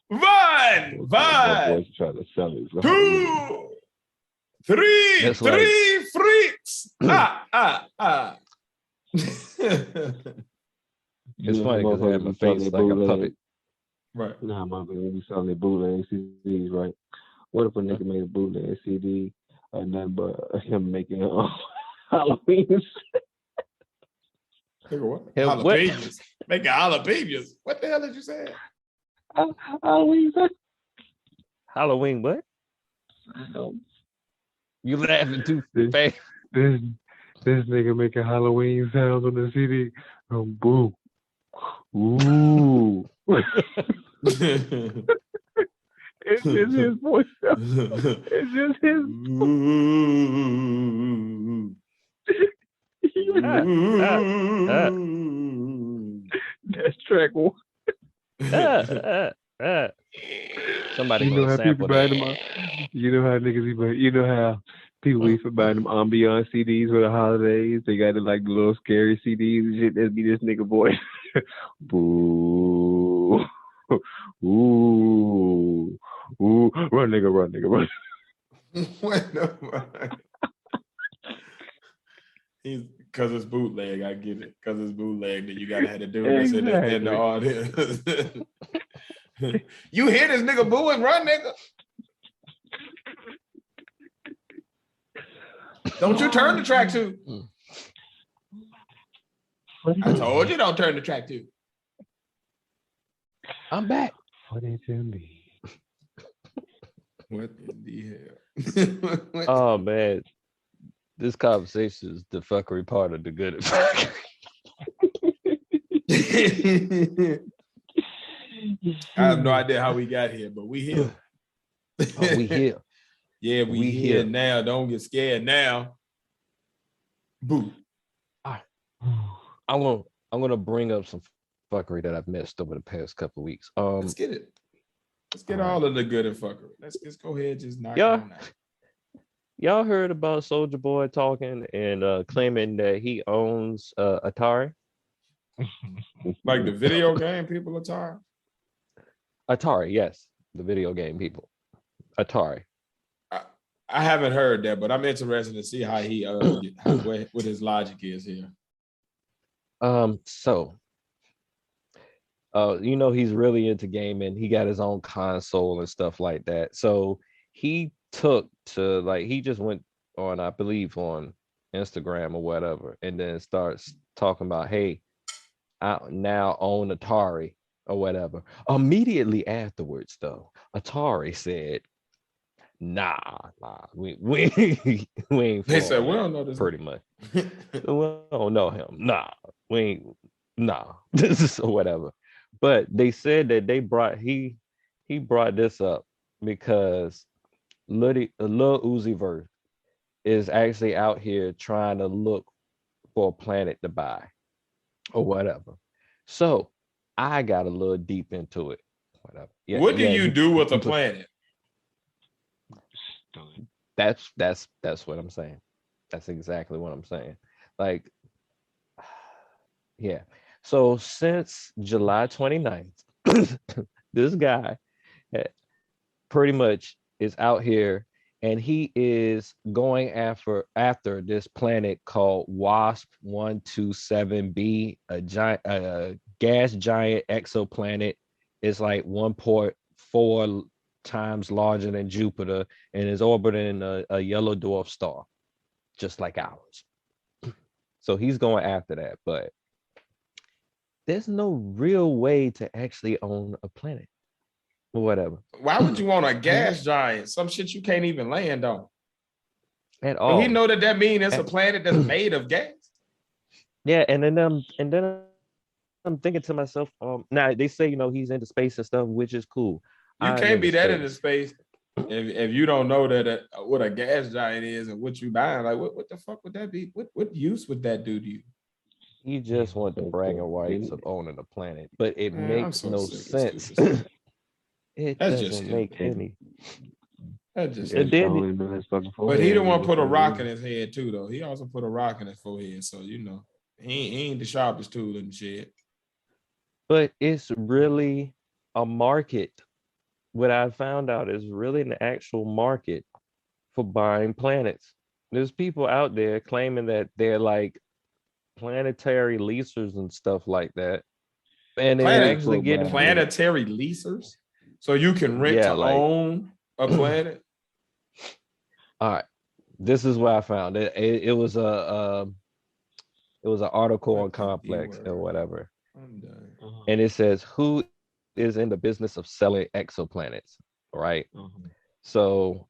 One, My voice trying to sell it. 2, 3, That's three freaks. It's funny because I have my face like a puppet. Right. Nah, my baby, we selling bootleg CDs, right? What if a nigga made a bootleg CD or nothing but him making Halloween? Nigga, what? Hell, what? Jalapenos. Making jalapenos. What the hell did you say? Halloween? Halloween, what? You laughing too fast. This nigga making Halloween sounds on the CD. Boo. Ooh. It's just his voice. It's just his That's track one. Somebody You know gonna how sample people buy that. them. You know how niggas be buying. You know how people be for buying them ambiance CDs for the holidays. They got the like the little scary CDs and shit. That'd be this nigga voice. Boo. Ooh. Ooh. Run, nigga, run, nigga, run. What the He's because it's bootleg. I get it. Because it's bootleg, that you gotta have to do this in the audience. You hear this nigga booing, run, nigga. Don't you turn to track 2. I told you don't turn to track 2. I'm back. What is in me? What in the hell? Oh man, this conversation is the fuckery part of the good and fuckery. I have no idea how we got here, but we here. Oh, we here. Yeah, we here now. Don't get scared now. Boo. I'm gonna bring up some fuckery that I've missed over the past couple of weeks. Let's get it. Let's get all of the good and fuckery. Let's just go ahead and just knock it on out. Y'all heard about Soldier Boy talking and claiming that he owns Atari? Like the video game people Atari? Atari, yes. The video game people. Atari. I haven't heard that, but I'm interested to see how he what his logic is here. You know, he's really into gaming. He got his own console and stuff like that. So he he just went on, I believe, on Instagram or whatever, and then starts talking about, hey, I now own Atari or whatever. Immediately afterwards, though, Atari said, nah, we ain't. They said, we don't know this. Pretty much. We don't know him. This is whatever. But they said that he brought this up because Lil Uzi Vert is actually out here trying to look for a planet to buy or whatever. So I got a little deep into it. Whatever. Yeah, what do you do with a planet? That's what I'm saying. That's exactly what I'm saying. Like, yeah. So since July 29th, this guy pretty much is out here and he is going after this planet called WASP 127b, a gas giant exoplanet. It's like 1.4 times larger than Jupiter and is orbiting a yellow dwarf star, just like ours. So he's going after that, but there's no real way to actually own a planet or whatever. Why would you want a gas giant? Some shit you can't even land on. At all. Do he know that means it's a planet that's made of gas? Yeah, and then I'm thinking to myself, now they say, you know, he's into space and stuff, which is cool. You can't be that into space if you don't know that what a gas giant is and what you buying. Like, what the fuck would that be? What use would that do to you? He just want the bragging rights of owning a planet, but it makes no sense. It doesn't make any. That just. But he the one put a rock in his head too, though. He also put a rock in his forehead, so you know he ain't the sharpest tool in the shed. But it's really a market. What I found out is really an actual market for buying planets. There's people out there claiming that they're like planetary leasers and stuff like that. And they're actually getting planetary leasers. So you can rent own a planet. All right. This is what I found. It was an article on Complex or whatever. I'm done. And it says, who is in the business of selling exoplanets, right? So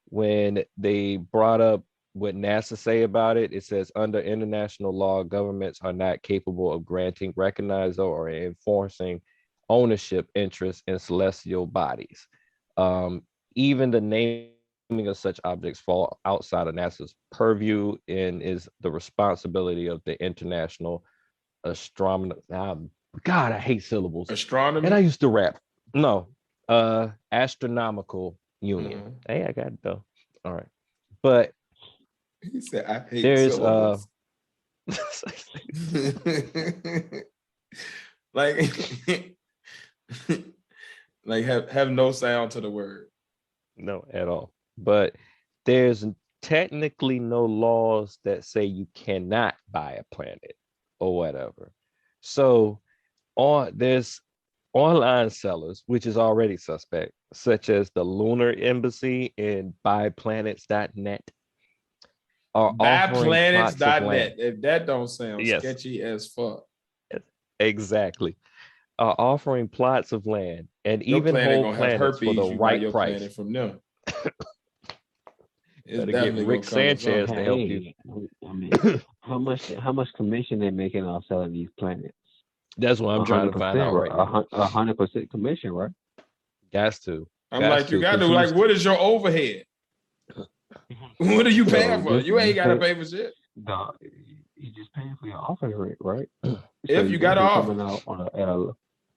when they brought up what NASA say about it, it says under international law, governments are not capable of granting, recognizing, or enforcing ownership interests in celestial bodies. Even the naming of such objects fall outside of NASA's purview and is the responsibility of the International Astronomy. God, I hate syllables. Astronomy. And I used to rap. No, Astronomical Union. Hey, I got it though. All right, but he said I hate syllables. like have no sound to the word. No, at all. But there's technically no laws that say you cannot buy a planet or whatever. So there's online sellers, which is already suspect, such as the Lunar Embassy and buyplanets.net. Buyplanets.net. If that don't sound sketchy as fuck. Exactly. Are offering plots of land and even whole planets for the right price. From them. Better get Rick Sanchez to help you. I mean, how much commission they making off selling these planets? That's what I'm trying to find out right now. 100% commission, right? Gas to. I'm like, you got to, like, what is your overhead? What are you paying for? You ain't got to pay for shit. Nah, you just paying for your office rent, right? If you got an office. Coming out on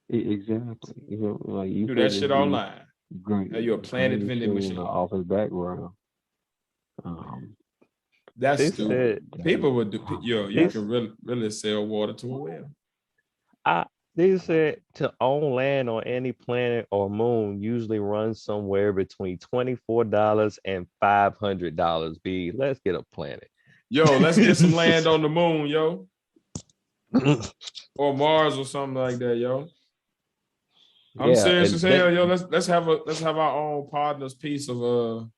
exactly. You know, like you do that shit online. Great. You a Planet vending machine. Office background. That's stupid. People would do. Yo, you can really sell water to a well. They said to own land on any planet or moon usually runs somewhere between $24 and $500. Let's get a planet. Yo, let's get some land on the moon, yo. Or Mars or something like that, yo. I'm serious as hell, yo. Let's have our own Podnas piece of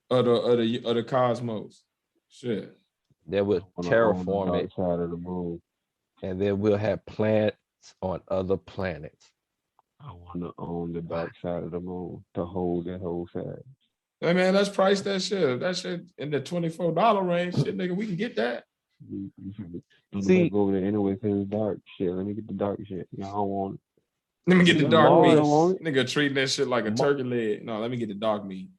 the cosmos. Shit. That would terraform it side of the moon. And then we'll have plants on other planets. I want to own the dark side of the moon to hold that whole side. Hey man, let's price that shit. That shit in the $24 range. Shit, nigga, we can get that. See, go over there anyway because it's dark. Shit, let me get the dark shit. I don't want it. Let me get the dark meat. Nigga treating that shit like a turkey leg. No, let me get the dark meat.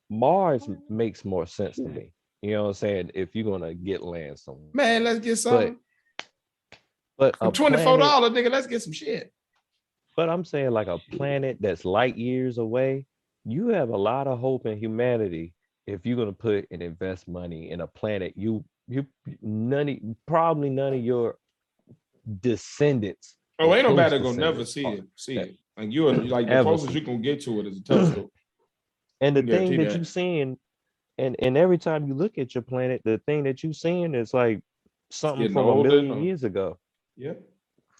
Mars makes more sense to me. You know what I'm saying? If you're gonna get land somewhere. Man, let's get something. But for $24, nigga, let's get some shit. But I'm saying like a planet that's light years away, you have a lot of hope in humanity if you're gonna put and invest money in a planet. Probably none of your descendants. Oh, ain't nobody gonna never see it. Like you're like the closest you can get to it is a telescope. And the thing that you're seeing, and every time you look at your planet, the thing that you're seeing is like something from a million years ago. Yep.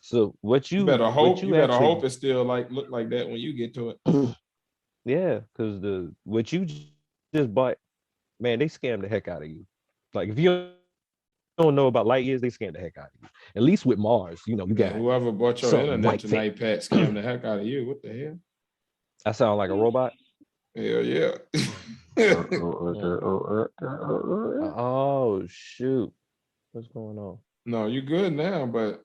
So you better hope hope it still like look like that when you get to it. Yeah, because what you just bought, man, they scammed the heck out of you. Like if you don't know about light years, they scammed the heck out of you. At least with Mars, you got whoever bought your internet tonight, Pat, scammed the heck out of you. What the hell? I sound like a robot. Hell yeah. Oh shoot. What's going on? No, you good now, but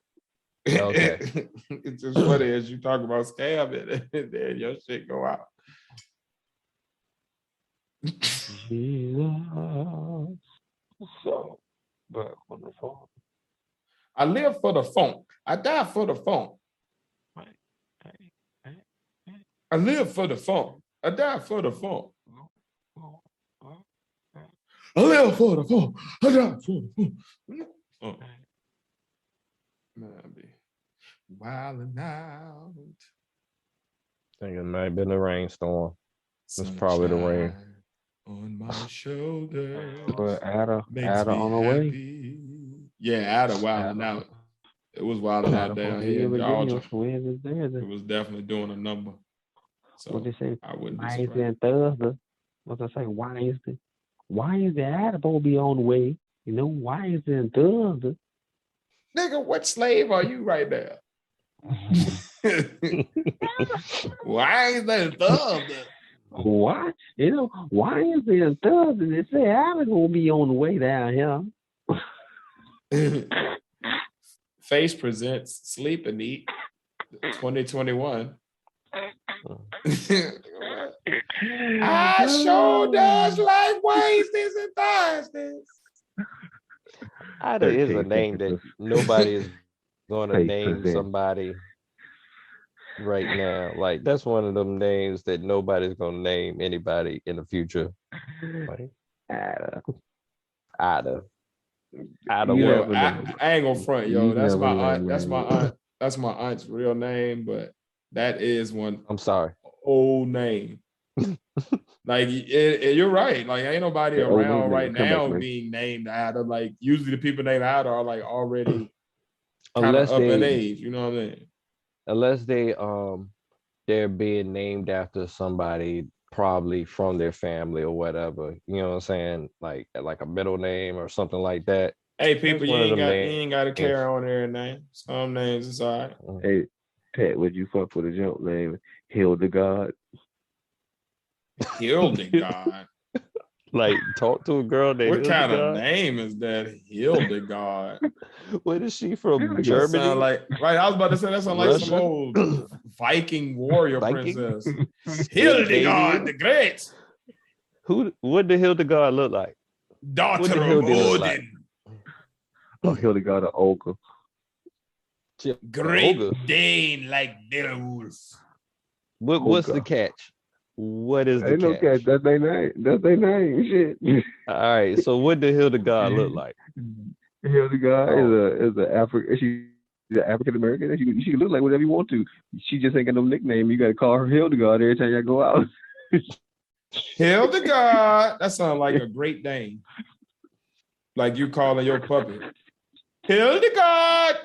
okay. It's just funny as you talk about scamming and then your shit go out. So, but on the phone. I live for the phone. I die for the phone. I live for the phone. I die for the phone. I live for the phone. I die for the phone. Oh. Man, be wilding out. I think it might have been a rainstorm. It's probably the rain. On my shoulder. But Ada on the way. Yeah, Ada wilding out. It was wilding out down here in Georgia. It was definitely doing a number. So what they say? I wouldn't Wednesday and Thursday. What they say? Why is the Ada gonna be on the way? Why is it Thursday? Nigga, what slave are you right now? Why is that Thursday? Why? Why is it Thursday? They say Ada gonna be on the way down here. Face presents Sleep and Eat 2021. I sure does like Wednesdays and Thursdays. Ada is a name that nobody is going to name somebody right now. Like that's one of them names that nobody's going to name anybody in the future. Like, Ada. I ain't gonna front, yo. That's my aunt. That's my aunt's real name, but that is one. I'm sorry. Old name. Like you're right. Like ain't nobody around right now being named Ada. Like usually the people named Ada are like already kind of up in age. You know what I mean? Unless they're being named after somebody probably from their family or whatever. You know what I'm saying? Like a middle name or something like that. Hey, people, you ain't got to carry on their name. Some names is all right. Hey, Pat, would you fuck with a jump name? Hildegard. Hildegard. Like talk to a girl named What kind of Hildegard. name is that? Hildegard. Where is she from? Hildegard Germany? Sound like right. I was about to say that sounds like some Russia? old Viking warrior Viking? princess. Hildegard the Great, What did Hildegard look like? daughter did of Hildy look Odin, like? Oh, Hildegard of Olga. She- great Olga. Dane like Beowulf. What's the Olga. catch? What is the Ain't no catch? catch. That's their name. That's their name. Shit. All right. So what did Hildegard look like? Hildegard is a African. She's an African American. She can look like whatever you want to. She just ain't got no nickname. You got to call her Hildegard every time y'all go out. Hildegard. That sounds like a Great Dane. Like you calling your puppy. Hildegard.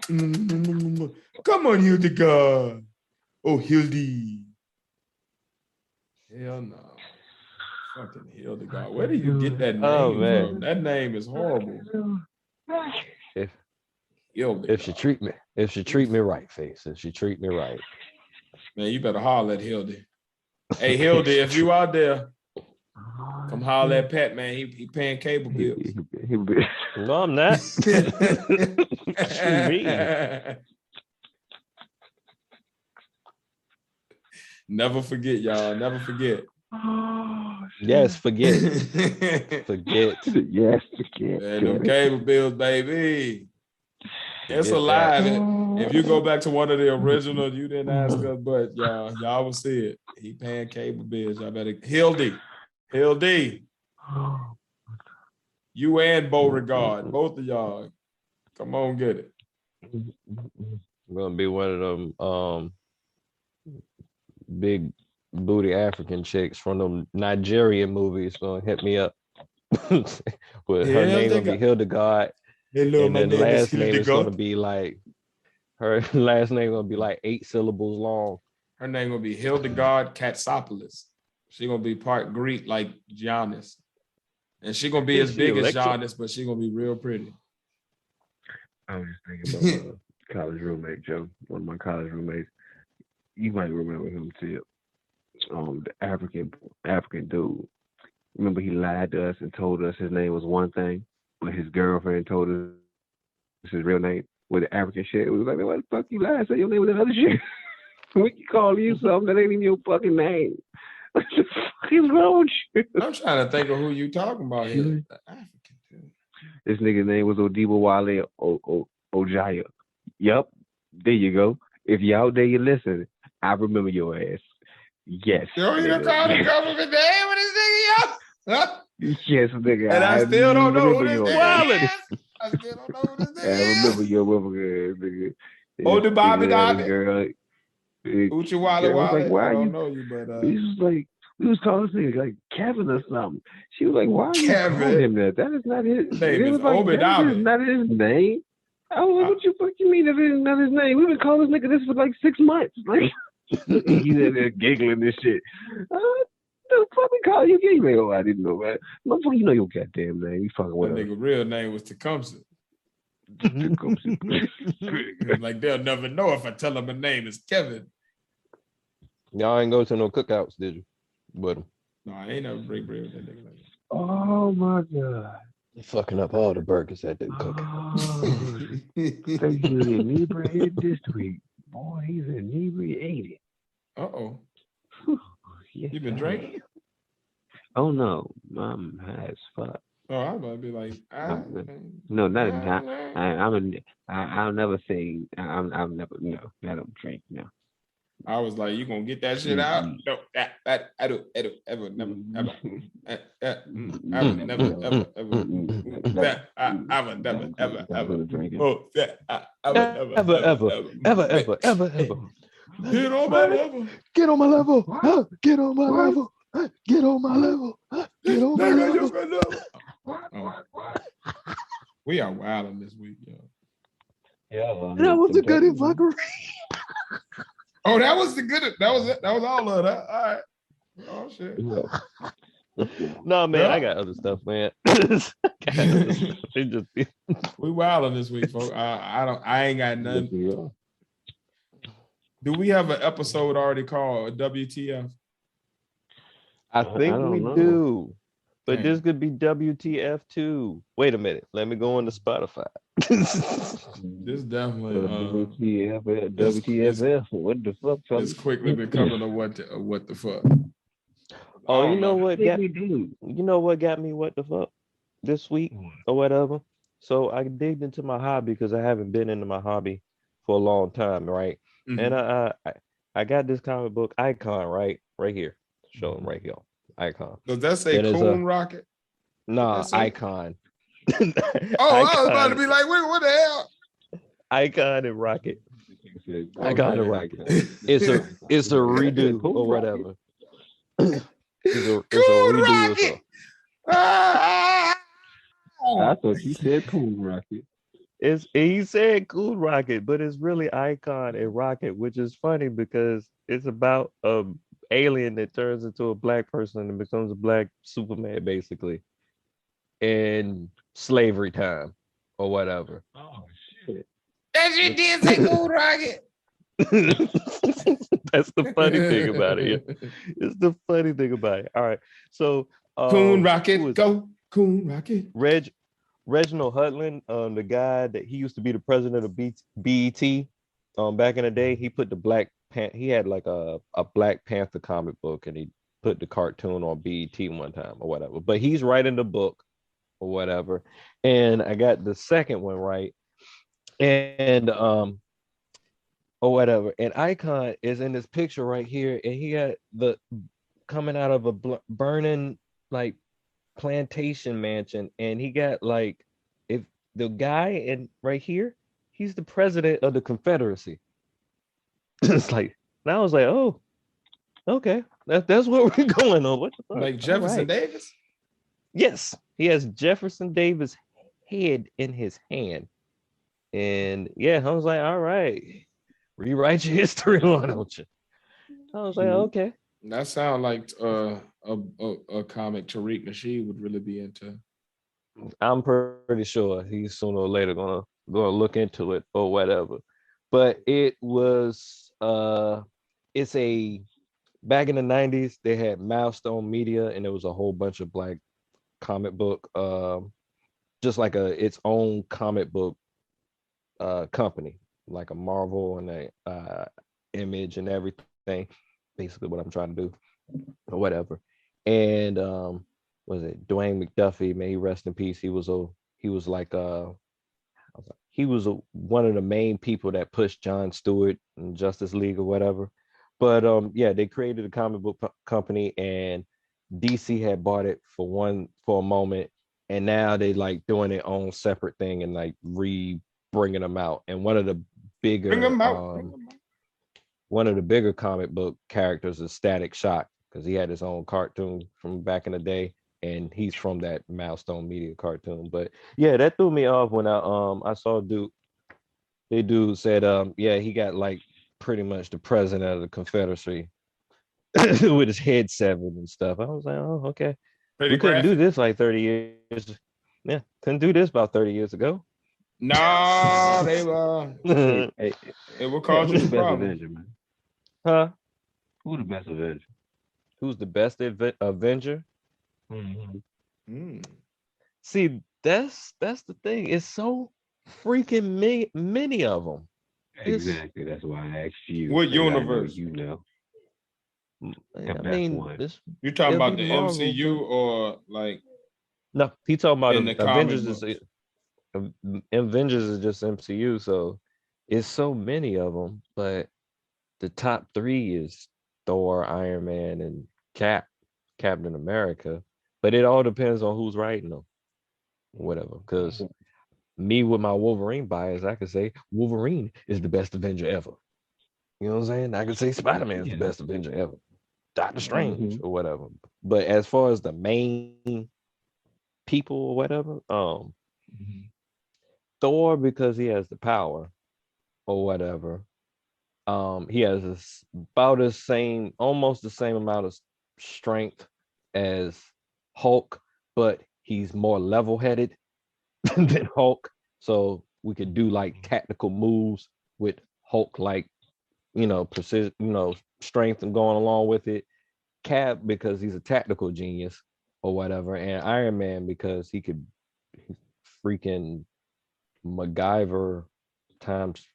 Come on, Hildegard. Oh, Hildy. Hell no. Fucking Hildegard. Where do you get that name Oh, man. from? That name is horrible. If Hildegard. if she treat me right, face. If she treat me right. Man, you better holler at Hildy. Hey, Hildy, if you out there, come holler at Pat, man. He paying cable bills. No, I'm not. What you mean? Never forget, y'all. Never forget. Yes, forget. Forget. Yes, forget. Man, them cable bills, baby. It's Forget alive. that. If you go back to one of the originals, you didn't ask us, but y'all will see it. He paying cable bills. Y'all better. Hildy. You and Beauregard, both of y'all. Come on, get it. Gonna be one of them big booty African chicks from them Nigerian movies gonna hit me up. With her name gonna be Hildegard. Hello, And my then name is last name is Hildegard. gonna be like her last name gonna be like 8 syllables long. Her name gonna be Hildegard Katsopoulos. She gonna be part Greek like Giannis. And she gonna be Is as she big as Alexa? Giannis, but she gonna be real pretty. I was just thinking about my college roommate, Joe. One of my college roommates. You might remember him too. The African dude. Remember he lied to us and told us his name was one thing, but his girlfriend told us his real name with the African shit. It was like, what the fuck you lied? Say your name with another shit. We can call you something that ain't even your fucking name. What the fuck is wrong with you? I'm trying to think of who you talking about here. The African dude. This nigga's name was Odibo Wale Ojaya. Yup, there you go. If you out there, you listen. I remember your ass. Yes. Yo, you done called the government name with this nigga, yo? Yes, nigga. And I still don't know who this remember your nigga ass. is. I still don't know who this I nigga remember is. your motherfucker, nigga. Oh, the Bobby Nigga had a Dobby. girl. Uchi I Wally was like, Wally. why I don't you? know you, but We was calling this nigga like Kevin or something. She was like, why are you Kevin. calling him that? That is not his name it is was like, that Obadiah. is not his name. I was like, what you fuck you mean that is not his name? We've been calling this nigga this for like 6 months. Like he's in there giggling this shit. The fuck we call you gay? Like, oh, I didn't know that. Motherfucker, you know your goddamn name. You fucking that with nigga real name was Tecumseh. us. Like they'll never know if I tell them my name is Kevin. Y'all ain't go to no cookouts, did you? With them. No, I ain't never break bread with that nigga like that. Oh my god. You're fucking up all the burgers at the cookout. Oh, so you inebriated this week. Boy, he's inebriated. Uh-oh. Yes, You been I drinking? am. Oh no, I'm high as fuck. Oh, I was about to be like, No, I'll never say I'll never I don't drink. No. I was like, you gonna get that shit out? No, I don't ever, never, ever. I would never, ever, ever. I would never, ever, ever. Oh, I would Ever. Get on my level. Get on my level. Get on my level. Get on my level. Get on my level. Oh. We are wilding this week, yo. Yeah, That was a good fuckery. Oh, that was the good. That was it. That was all of that. All right. Oh shit. No, man, Yeah. I got other stuff, man. We wilding this week, folks. I ain't got nothing. Do we have an episode already called WTF? I I think we don't know. do. But Dang. this could be WTF too. Wait a minute. Let me go into Spotify. This definitely WTF, it's WTFF. What the fuck, it's fellas? quickly becoming a what the fuck. I Oh, you don't know know. I what think got we do. me what the fuck this week or whatever. So I digged into my hobby because I haven't been into my hobby for a long time, right? And Mhm. I got this comic book icon right here. Show them right here. Icon. Does that say And it's a Coon Rocket? What that nah say? icon. Oh, I was about to Icon, be like, wait, what the hell? icon and rocket. Icon and Okay. rocket. It's a redo Cool or rocket. whatever. It's a Coon redo or Rocket. so. Ah! I thought you said cool rocket. It's he said cool rocket, but it's really icon and rocket, which is funny because it's about a alien that turns into a black person and becomes a black Superman basically in slavery time or whatever. Oh shit. That shit did say Coon Rocket. That's the funny thing about it. Yeah. It's the funny thing about it. All right. So Coon who Rocket, is go. Coon Rocket. Reginald Hudlin, the guy that he used to be the president of BET, back in the day, he put the he had like a Black Panther comic book, and he put the cartoon on BET one time or whatever. But he's writing the book or whatever, and I got the second one right, and or whatever. And Icon is in this picture right here, and he got the coming out of a burning like plantation mansion, and he got like if the guy in right here, he's the president of the Confederacy. It's like, and I was like, oh, okay, that's what we're going on. What the fuck? Like All Jefferson right. Davis. Yes, he has Jefferson Davis head in his hand, and yeah, I was like, all right, rewrite your history, why don't you? I was like, okay. That sounds like a comic Tariq Nasheed would really be into. I'm pretty sure he's sooner or later gonna look into it or whatever. But it was it's a back in the 90s they had Milestone Media, and there was a whole bunch of black comic book just like its own comic book company, like a Marvel and a Image and everything. Basically what I'm trying to do or whatever. And was it Dwayne McDuffie? May he rest in peace. He was like one of the main people that pushed John Stewart and Justice League or whatever. But yeah, they created a comic book company, and DC had bought it for a moment, and now they like doing their own separate thing and like bringing them out. And Bring bigger him out. Bring him out. one of the bigger comic book characters is Static Shock, because he had his own cartoon from back in the day, and he's from that Milestone Media cartoon. But yeah, that threw me off when I saw dude said yeah, he got like pretty much the president of the Confederacy with his head severed and stuff. I was like, oh, okay. Pretty We couldn't do graphic. this like 30 years. Yeah, couldn't do this about 30 years ago. No, Hey, hey, it will hey, cause who you the some best problems. Avenger, man? Huh? Who the best Avenger? Who's the best Avenger? Mm-hmm. Mm. See, that's the thing. It's so freaking many of them. It's Exactly. That's why I asked you, What because I know universe? you know the I best mean, one. You talking it'll about be the Marvel, MCU but or like no, he talking about in the comic Avengers is books? Avengers is just MCU, so it's so many of them. But the top three is Thor, Iron Man, and Captain America. But it all depends on who's writing them, whatever. Because me with my Wolverine bias, I could say Wolverine is the best Avenger ever. You know what I'm saying? I could say Spider-Man is the Yeah. best Avenger ever. Doctor Strange Mm-hmm. or whatever. But as far as the main people or whatever, Thor, because he has the power or whatever. He has about the same, almost the same amount of strength as Hulk, but he's more level-headed than Hulk. So we could do like tactical moves with Hulk, like precision, strength and going along with it. Cap because he's a tactical genius or whatever, and Iron Man because he's freaking MacGyver times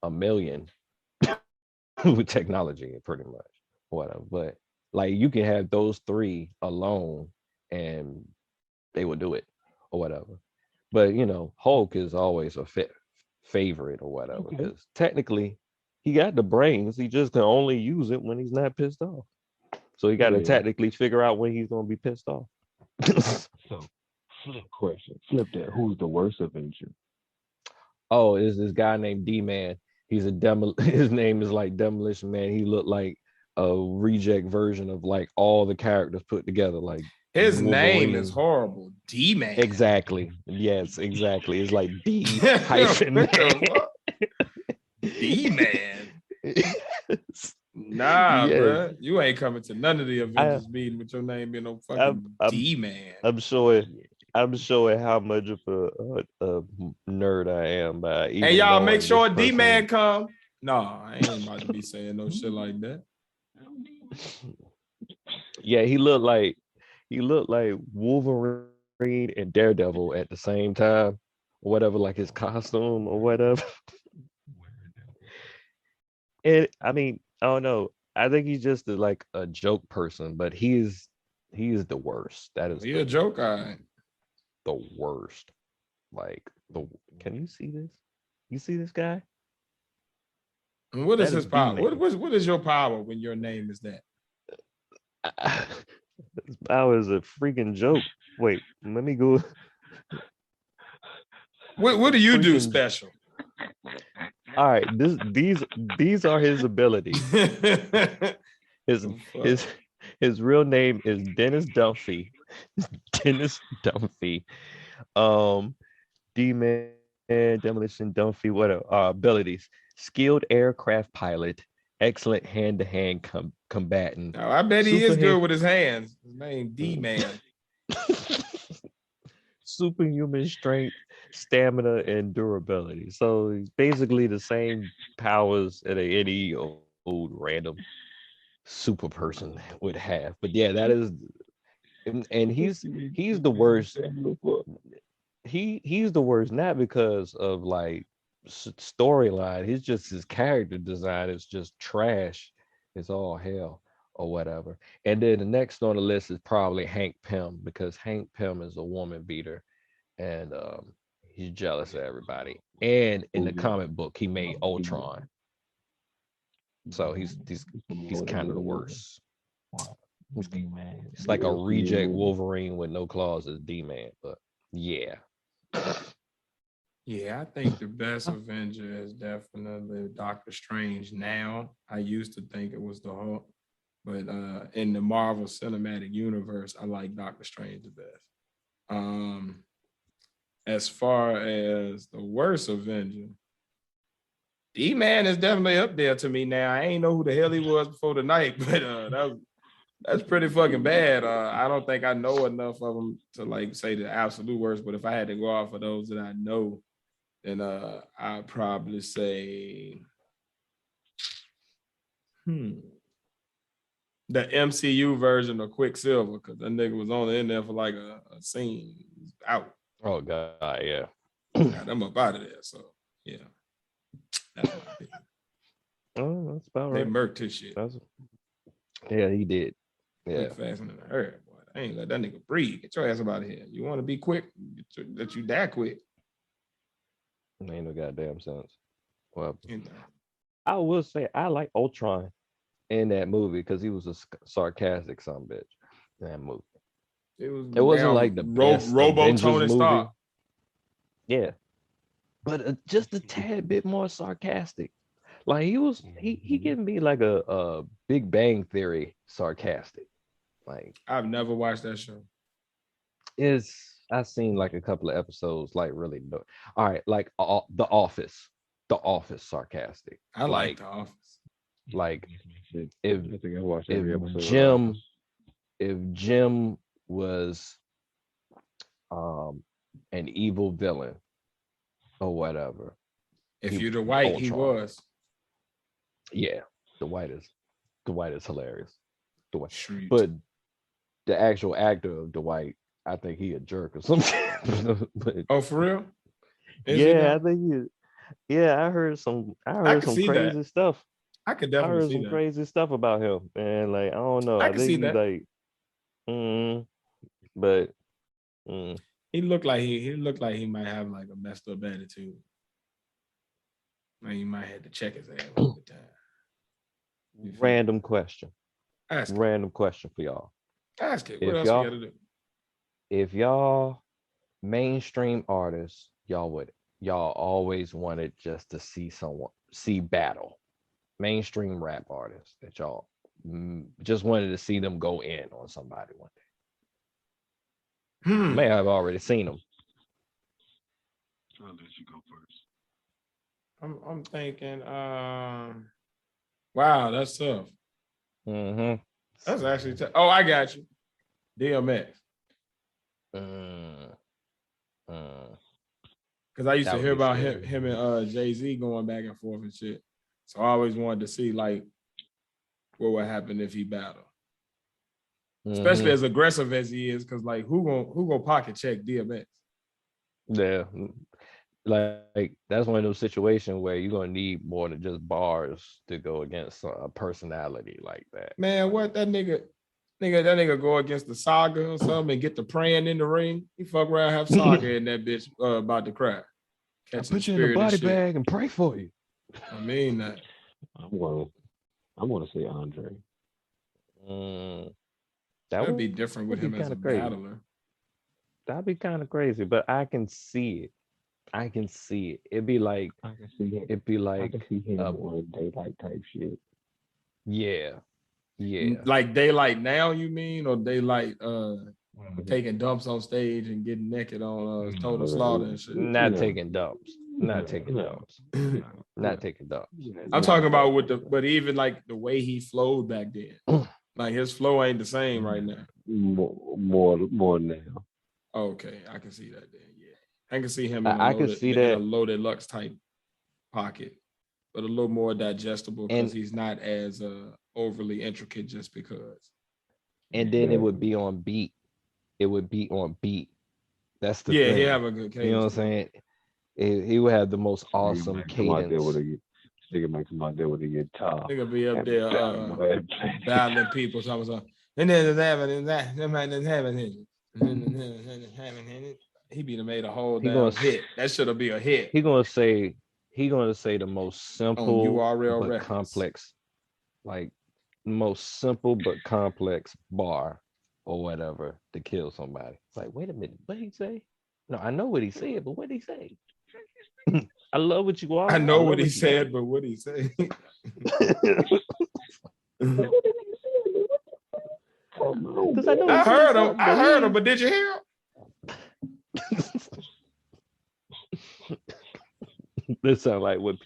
a million with technology, pretty much, whatever. But like, you can have those three alone, and they will do it or whatever. But Hulk is always a favorite or whatever, Okay. because technically he got the brains. He just can only use it when he's not pissed off. So he got to Yeah. tactically figure out when he's going to be pissed off. So, flip question. Flip that. Who's the worst Avenger? Oh, is this guy named D-Man. He's his name is like Demolition Man. He looked like a reject version of like all the characters put together. Like His name is Wolverine. horrible. D-Man. Exactly. Yes, exactly. It's like D hyphen What the man. fuck? D-Man. Nah, Yes. bro. You ain't coming to none of the Avengers meeting with your name being no fucking D-Man. I'm showing how much of a nerd I am by even Hey, y'all, knowing make sure this person. D-Man come. No, I ain't about to be saying no shit like that. Yeah, he looked like Wolverine and Daredevil at the same time, or whatever, like his costume or whatever. And I mean, I don't know. I think he's just like a joke person, but he is the worst. That is He a joke, all right. the worst. Like can you see this? You see this guy? And what is That his is power? D-Man. What is your power when your name is that? His power is a freaking joke. Wait, let me go. What do you do Freaking- special? All right, these are his abilities. His real name is Dennis Dunphy. Dennis Dunphy. D-Man, Demolition Dunphy. What abilities? Skilled aircraft pilot, excellent hand-to-hand combatant. Oh, I bet he is Superhand- good with his hands. His name D-Man. Superhuman strength, stamina, and durability. So he's basically the same powers that any old random super person would have. But yeah, that is, and he's the worst. He's the worst, not because of like storyline. He's just his character design is just trash. It's all hell or whatever. And then the next on the list is probably Hank Pym, because Hank Pym is a woman beater, and he's jealous of everybody. And in the comic book, he made Ultron, so he's kind of the worst. It's like a reject Wolverine with no claws as D-Man, but yeah. Yeah, I think the best Avenger is definitely Doctor Strange now. I used to think it was the Hulk, but in the Marvel Cinematic Universe, I like Doctor Strange the best. As far as the worst Avenger, D-Man is definitely up there to me now. I ain't know who the hell he was before tonight, but that's pretty fucking bad. I don't think I know enough of them to like say the absolute worst, but if I had to go off of those that I know, then I'd probably say the MCU version of Quicksilver, because that nigga was only in there for like a scene. He's out. Oh god, yeah. Got them up out of there. So yeah. That's my opinion. Oh, that's about They right. murked his shit. Yeah, he did. Yeah. Quick, fast, and in a hurry, boy. I ain't let that nigga breathe. Get your ass up out of here. You want to be quick? Let you die quick. Ain't no goddamn sense. Well, You know. I will say I like Ultron in that movie because he was a sarcastic son bitch in that movie. It wasn't like the best Robo Avengers Tony movie. Stark. Yeah, but just a tad bit more sarcastic. Like he gave me like a Big Bang Theory sarcastic. Like, I've never watched that show. I've seen like a couple of episodes. Like really, all right. Like The Office sarcastic. I like The Office. Like I think I watched every episode. if Jim was an evil villain or whatever. If you're the white, he Ultron. was. Yeah, the white is hilarious. Dwight. Shriek. But the actual actor of Dwight, I think he a jerk or something. But Oh, for real? Is he yeah, now? I think he. Yeah, I heard can some see that. crazy stuff. I could I definitely heard see some that. crazy stuff about him, and like I don't know. I I can think see he's that. like, but He looked like he might have like a messed up attitude. Like he might have to check his ass all the time. You feel me? random question. Ask it. Random question for y'all. Ask it. What If else we y'all gotta do? if y'all mainstream artists, y'all always wanted just to see battle. Mainstream rap artists that y'all just wanted to see them go in on somebody one day. You may have already seen them. I'll let you go first. I'm thinking. Wow, that's tough. Mm-hmm. That's actually tough. Oh, I got you. DMX. Because I used to hear about him and Jay-Z going back and forth and shit. So I always wanted to see like what would happen if he battled. Especially as aggressive as he is, because like who gonna pocket check DMX? Yeah. Like that's one of those situations where you're gonna need more than just bars to go against a personality like that. Man, what that nigga go against the Saga or something and get the praying in the ring? He fuck around, have Saga in that bitch about to cry. I'll put you in a body bag and pray for you. I mean that. I'm gonna say Andre. That'd be different with him as a battler. That'd be kind of crazy, but I can see it. It'd be like I can see him. It'd be like I can see him on daylight type shit. Yeah. Like Daylight Now, you mean, or Daylight taking dumps on stage and getting naked on Total Slaughter and shit? Not taking dumps. Not taking dumps. I'm talking about but even like the way he flowed back then. Like his flow ain't the same right now. More now. Okay, I can see that then. Yeah, I can see him in a loaded Lux type pocket, but a little more digestible because he's not as overly intricate just because. And then it would be on beat. That's the thing. He have a good cadence. You know what I'm saying? He would have the most awesome cadence. Nigga make him out there with a guitar. Nigga be up there battling people. And then he be made a whole damn hit. That should be a hit. He gonna say the most simple but complex, like most simple but complex bar or whatever to kill somebody. It's like, wait a minute, what did he say? No, I know what he said, but what did he say? I love what you are. I know what he said, but what did he say? I heard him, but did you hear him? This sounds like when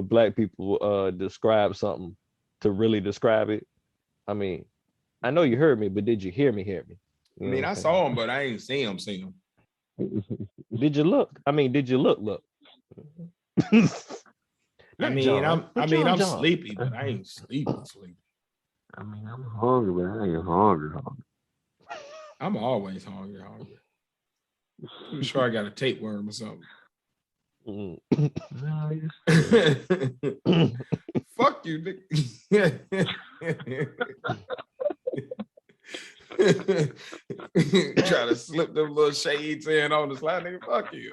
black people describe something to really describe it. I mean, I know you heard me, but did you hear me? You I mean, I saw him, but I ain't see him. Did you look? I mean, did you look? I'm sleepy, but I ain't sleepy. I mean, I'm hungry, but I ain't hungry. I'm always hungry. I'm sure I got a tapeworm or something. Fuck you, nigga. Try to slip them little shades in on the slide, nigga. Fuck you.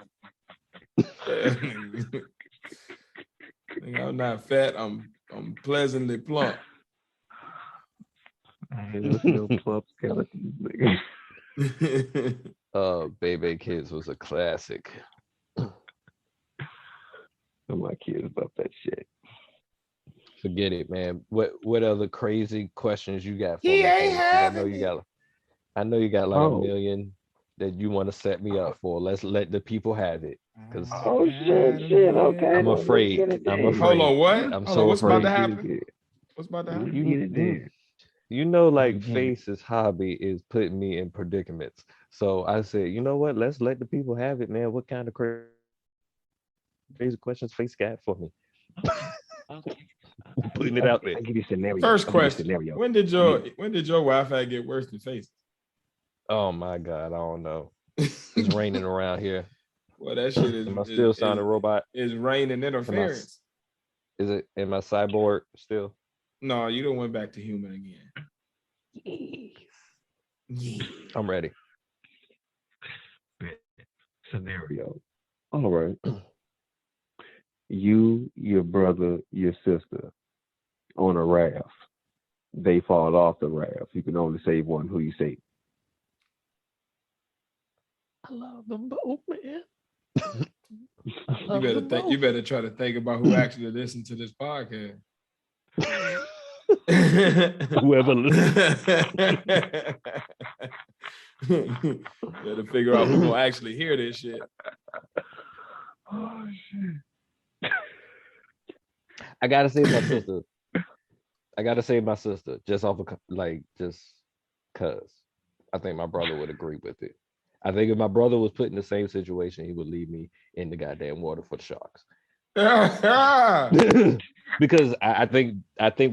Nigga, I'm not fat. I'm pleasantly plump. Plump skeletons, nigga. Baby Kids was a classic. My kids about that shit. Forget it, man. What other crazy questions you got for me? I know you got like a million that you want to set me up for. Let's let the people have it. Cause shit. Okay. I'm afraid. Hold on, what? I'm so what's afraid. About to happen? What's about to happen? You know, like Face's hobby is putting me in predicaments. So I said, you know what? Let's let the people have it, man. What kind of crazy questions Face got for me? Putting it out there. I give you a scenario. First I'll give you a question: scenario. When did your Wi-Fi get worse than Facebook? Oh my God, I don't know. It's raining around here. Well, that shit is. Am I still sounding robot? Is raining interference? Is it in my cyborg still? No, you don't went back to human again. Yeah. I'm ready. Scenario. All right. You, your brother, your sister on a raft. They fall off the raft. You can only save one. Who you save? I love them both, man. You better think. You better try to think about who actually listened to this podcast. Whoever listens. Better figure out who gonna actually hear this shit. Oh shit. I gotta save my sister. I gotta save my sister just off of just cause I think my brother would agree with it. I think if my brother was put in the same situation, he would leave me in the goddamn water for the sharks. Because I think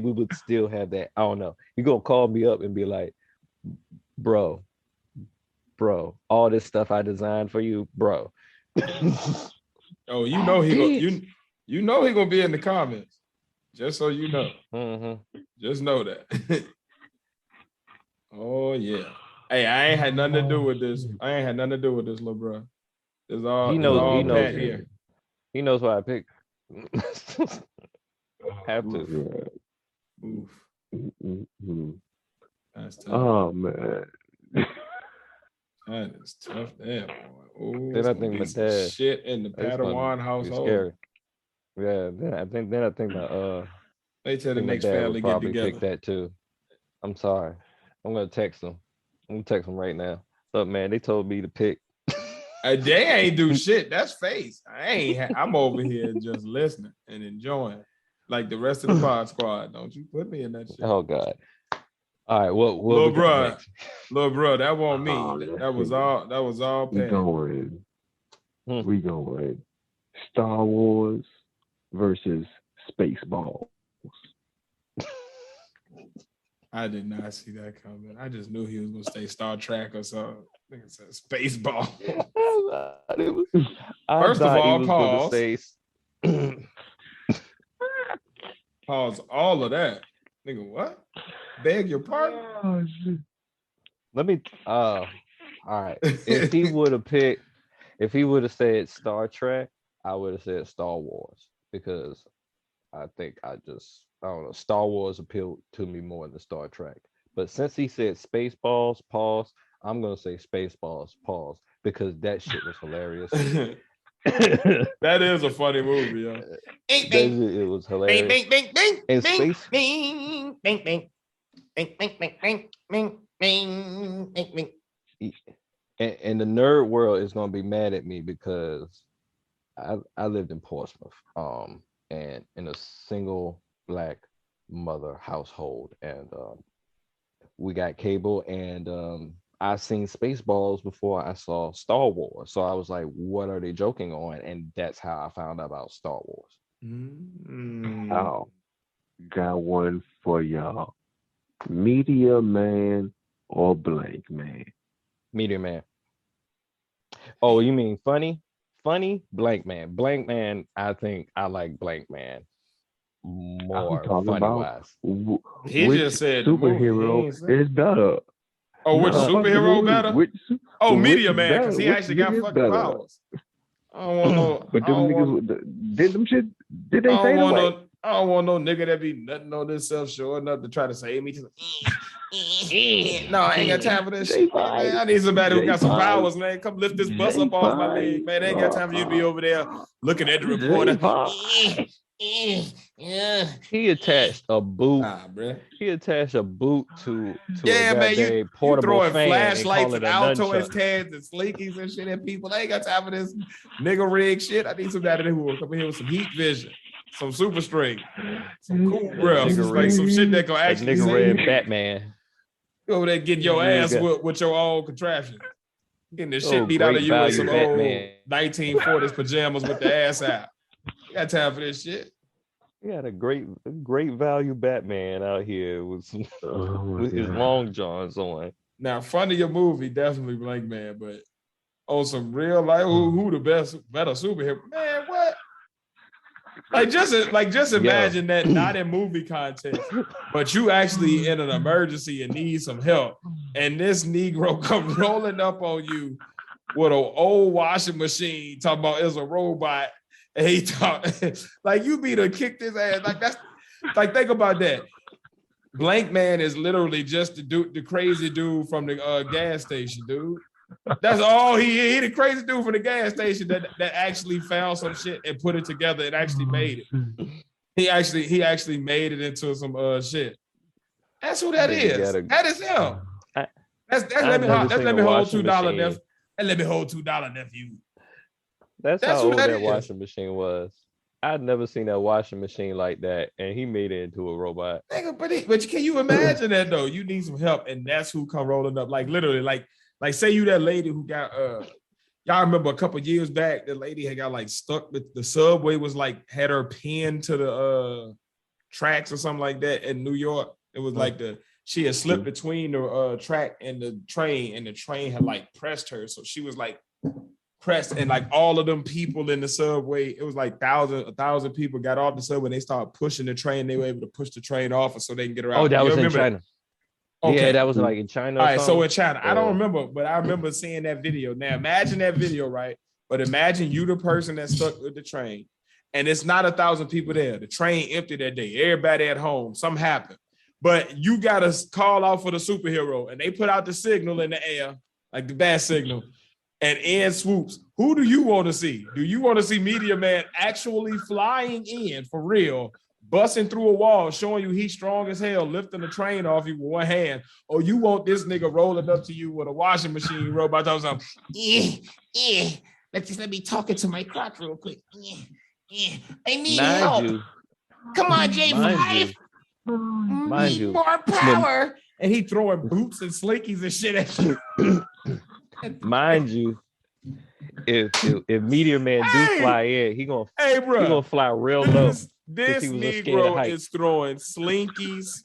we would still have that. I don't know. You gonna call me up and be like, bro, all this stuff I designed for you, bro. Oh, you know he gonna be in the comments. Just so you know. Mm-hmm. Just know that. Oh yeah. Hey, I ain't had nothing to do with this. Little bro. It's all He knows Pat here. He knows what I picked. Have to. Oof. Mm-hmm. That's tough. Oh man. That is tough. Damn, boy. Ooh, Then I think my dad. Shit in the Padawan household. Scary. Yeah. Then I think my They tell the my next dad family would get probably together. pick that too. I'm sorry. I'm gonna text him. I'm gonna text him right now. Look, man, they told me to pick. They ain't do shit. That's face. I'm over here just listening and enjoying, like the rest of the pod squad. Don't you put me in that shit. Oh God. All right. What little we got bro, next? little bro, that won't me. Oh, That was all. We Pat. going. Star Wars versus Spaceballs. I did not see that coming. I just knew he was gonna say Star Trek or something. I think it said Spaceball. First of all, pause. Pause all of that. Nigga, what? Beg your pardon? Oh, shit. Let me. All right. If he would have said Star Trek, I would have said Star Wars because I think I don't know. Star Wars appealed to me more than Star Trek. But since he said Spaceballs, pause, I'm gonna say Spaceballs, pause, because that shit was hilarious. That is a funny movie, yo. It was hilarious. Bing, bing, bing, And bing, space. bing, bing, bing, bing, bing, bing, bing, bing, bing, bing, bing. And the nerd world is gonna be mad at me because I lived in Portsmouth, and in a single Black mother household, and we got cable, and I seen Spaceballs before I saw Star Wars, so I was like, "What are they joking on?" And that's how I found out about Star Wars. Oh, got one for y'all. Media Man or Blank Man? Meteor Man. Oh, you mean funny? Funny? Blank Man. Blank Man, I think I like Blank Man more funny wise. He just said superhero is better. Oh, which superhero better? Media Man, because he actually got fucking better? powers. I don't want no. But them niggas, did they say that? I don't want no nigga that be nothing on themselves sure enough to try to save me. No, I ain't got time for this shit. Man, I need somebody who got some powers, man. Come lift this bus up off my leg, man. I ain't got time for you to be over there looking at the reporter. He attached a boot. Nah, bruh. He attached a boot to Yeah, a man. You portable throwing fan flashlights and Altoids, nunchuck. tags and slinkies and shit at people. I ain't got time for this nigga rig shit. I need somebody who will come in here with some heat vision, some super strength, some cool breath, like some shit that can actually nigga save red you. Batman. You over there getting your ass with your own contraption. Getting this shit beat out of you in some old 1940s pajamas with the ass out. You got time for this shit. We got a great value Batman out here with some with his long johns on. Now, front of your movie, definitely Blank Man, but on some real life, who the better superhero? Man, what? Just imagine that not in movie context, but you actually in an emergency and need some help, and this Negro comes rolling up on you with an old washing machine, talking about it's a robot, and he talk like you be to kick his ass. Like that's like think about that. Blank Man is literally just the crazy dude from the gas station, dude. That's all he is. He the crazy dude from the gas station that actually found some shit and put it together and actually made it. He actually made it into some shit. That's who that is. That is him. That's let me hold $2 nephew. And let me hold $2 nephew. That's how old that washing machine was. I'd never seen that washing machine like that, and he made it into a robot. But can you imagine that though? You need some help, and that's who come rolling up. Like literally, like say you that lady who got y'all remember a couple years back, the lady had got like stuck with the subway was like had her pinned to the tracks or something like that in New York. It was like she had slipped between the track and the train had like pressed her, so she was like pressed, and like all of them people in the subway, it was like 1,000 people got off the subway. They started pushing the train. They were able to push the train off, so they can get her out. Oh, that was in China. Okay. Yeah, that was like in China. All right, so in China, I don't remember, but I remember seeing that video. Now imagine that video, right? But imagine you the person that's stuck with the train, and it's not 1,000 people there. The train empty that day. Everybody at home. Something happened, but you gotta call out for the superhero, and they put out the signal in the air, like the bat signal. And in swoops, who do you want to see? Do you want to see Meteor Man actually flying in for real, busting through a wall, showing you he's strong as hell, lifting the train off you with one hand? Or you want this nigga rolling up to you with a washing machine robot talking something? Let me talk into my crotch real quick. I need help. Come on, J5. Mind you. More power. And he throwing boots and slinkies and shit at you. Mind you, if Meteor Man do fly in, he gonna fly real low. This Negro is throwing slinkies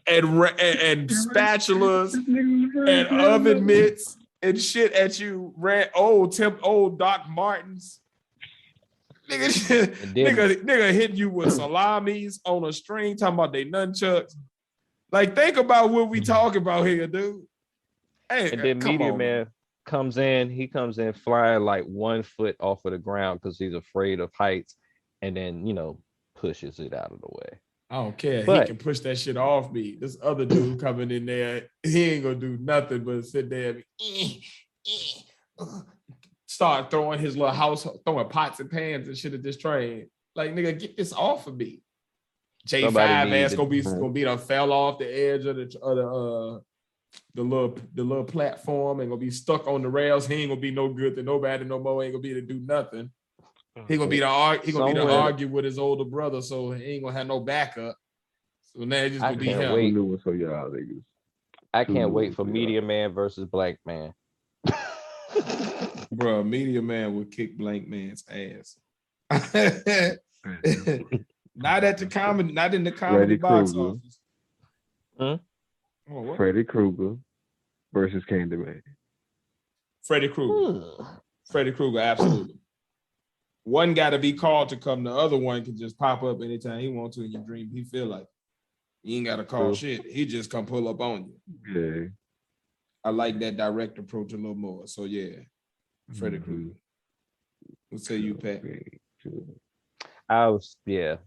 and spatulas and oven mitts and shit at you. Old Doc Martens. Nigga hitting you with salamis on a string, talking about they nunchucks. Like, think about what we talking about here, dude. Hey, and then Meteor Man comes in, he comes in flying like 1 foot off of the ground because he's afraid of heights, and then pushes it out of the way. I don't care. He can push that shit off me. This other dude coming in there, he ain't gonna do nothing but sit there and start throwing his little house, throwing pots and pans and shit at this train. Like, nigga, get this off of me. J5 ass gonna be done fell off the edge of the little platform and gonna be stuck on the rails. He ain't gonna be no good to nobody no more. Ain't gonna be able to do nothing. He gonna be to argue with his older brother, so he ain't gonna have no backup. So now it's just gonna be him. I can't wait for Meteor Man versus Blank Man. Bro, Meteor Man would kick Blank Man's ass. Not in the comedy box office. Freddy Krueger versus Candyman. Freddy Krueger, absolutely. One got to be called to come. The other one can just pop up anytime he wants to in your dream. He feel like he ain't got to call shit. He just come pull up on you. Yeah. I like that direct approach a little more. So yeah, Freddy Krueger. What say you, Pat? The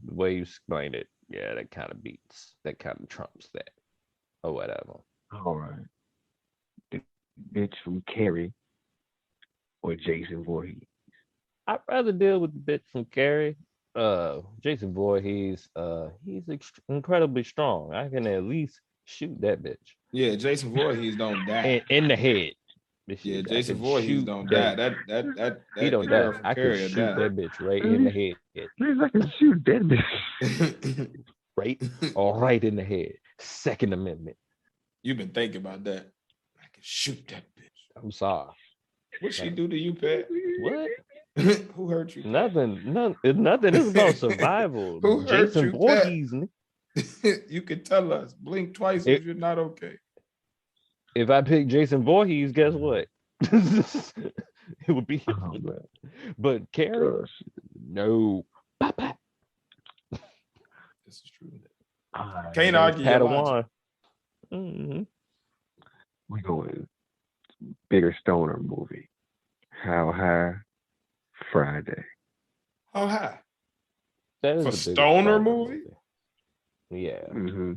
way you explained it, yeah, that kind of trumps that. Or whatever. All right. The bitch from Carrie or Jason Voorhees? I'd rather deal with the bitch from Carrie. Jason Voorhees, he's incredibly strong. I can at least shoot that bitch. Yeah, Jason Voorhees don't die. In the head. Yeah, Jason Voorhees don't die. He don't die. I can shoot that bitch right in the head. Please, I can shoot that bitch. right in the head. Second Amendment. You've been thinking about that. I can shoot that bitch. I'm sorry. What she do to you, Pat? What? Who hurt you, Pat? Nothing is about survival. Who hurt Jason you, Pat? Voorhees. You can tell us. Blink twice If, if you're not okay. if I pick Jason Voorhees, guess what? It would be. Oh, man. But Carrie, Gosh. no. This is true. All right. Can't argue your logic. Padawan. Mhm. We going bigger stoner movie. How High Friday. How high? That is For the biggest stoner movie? Yeah. Mm-hmm.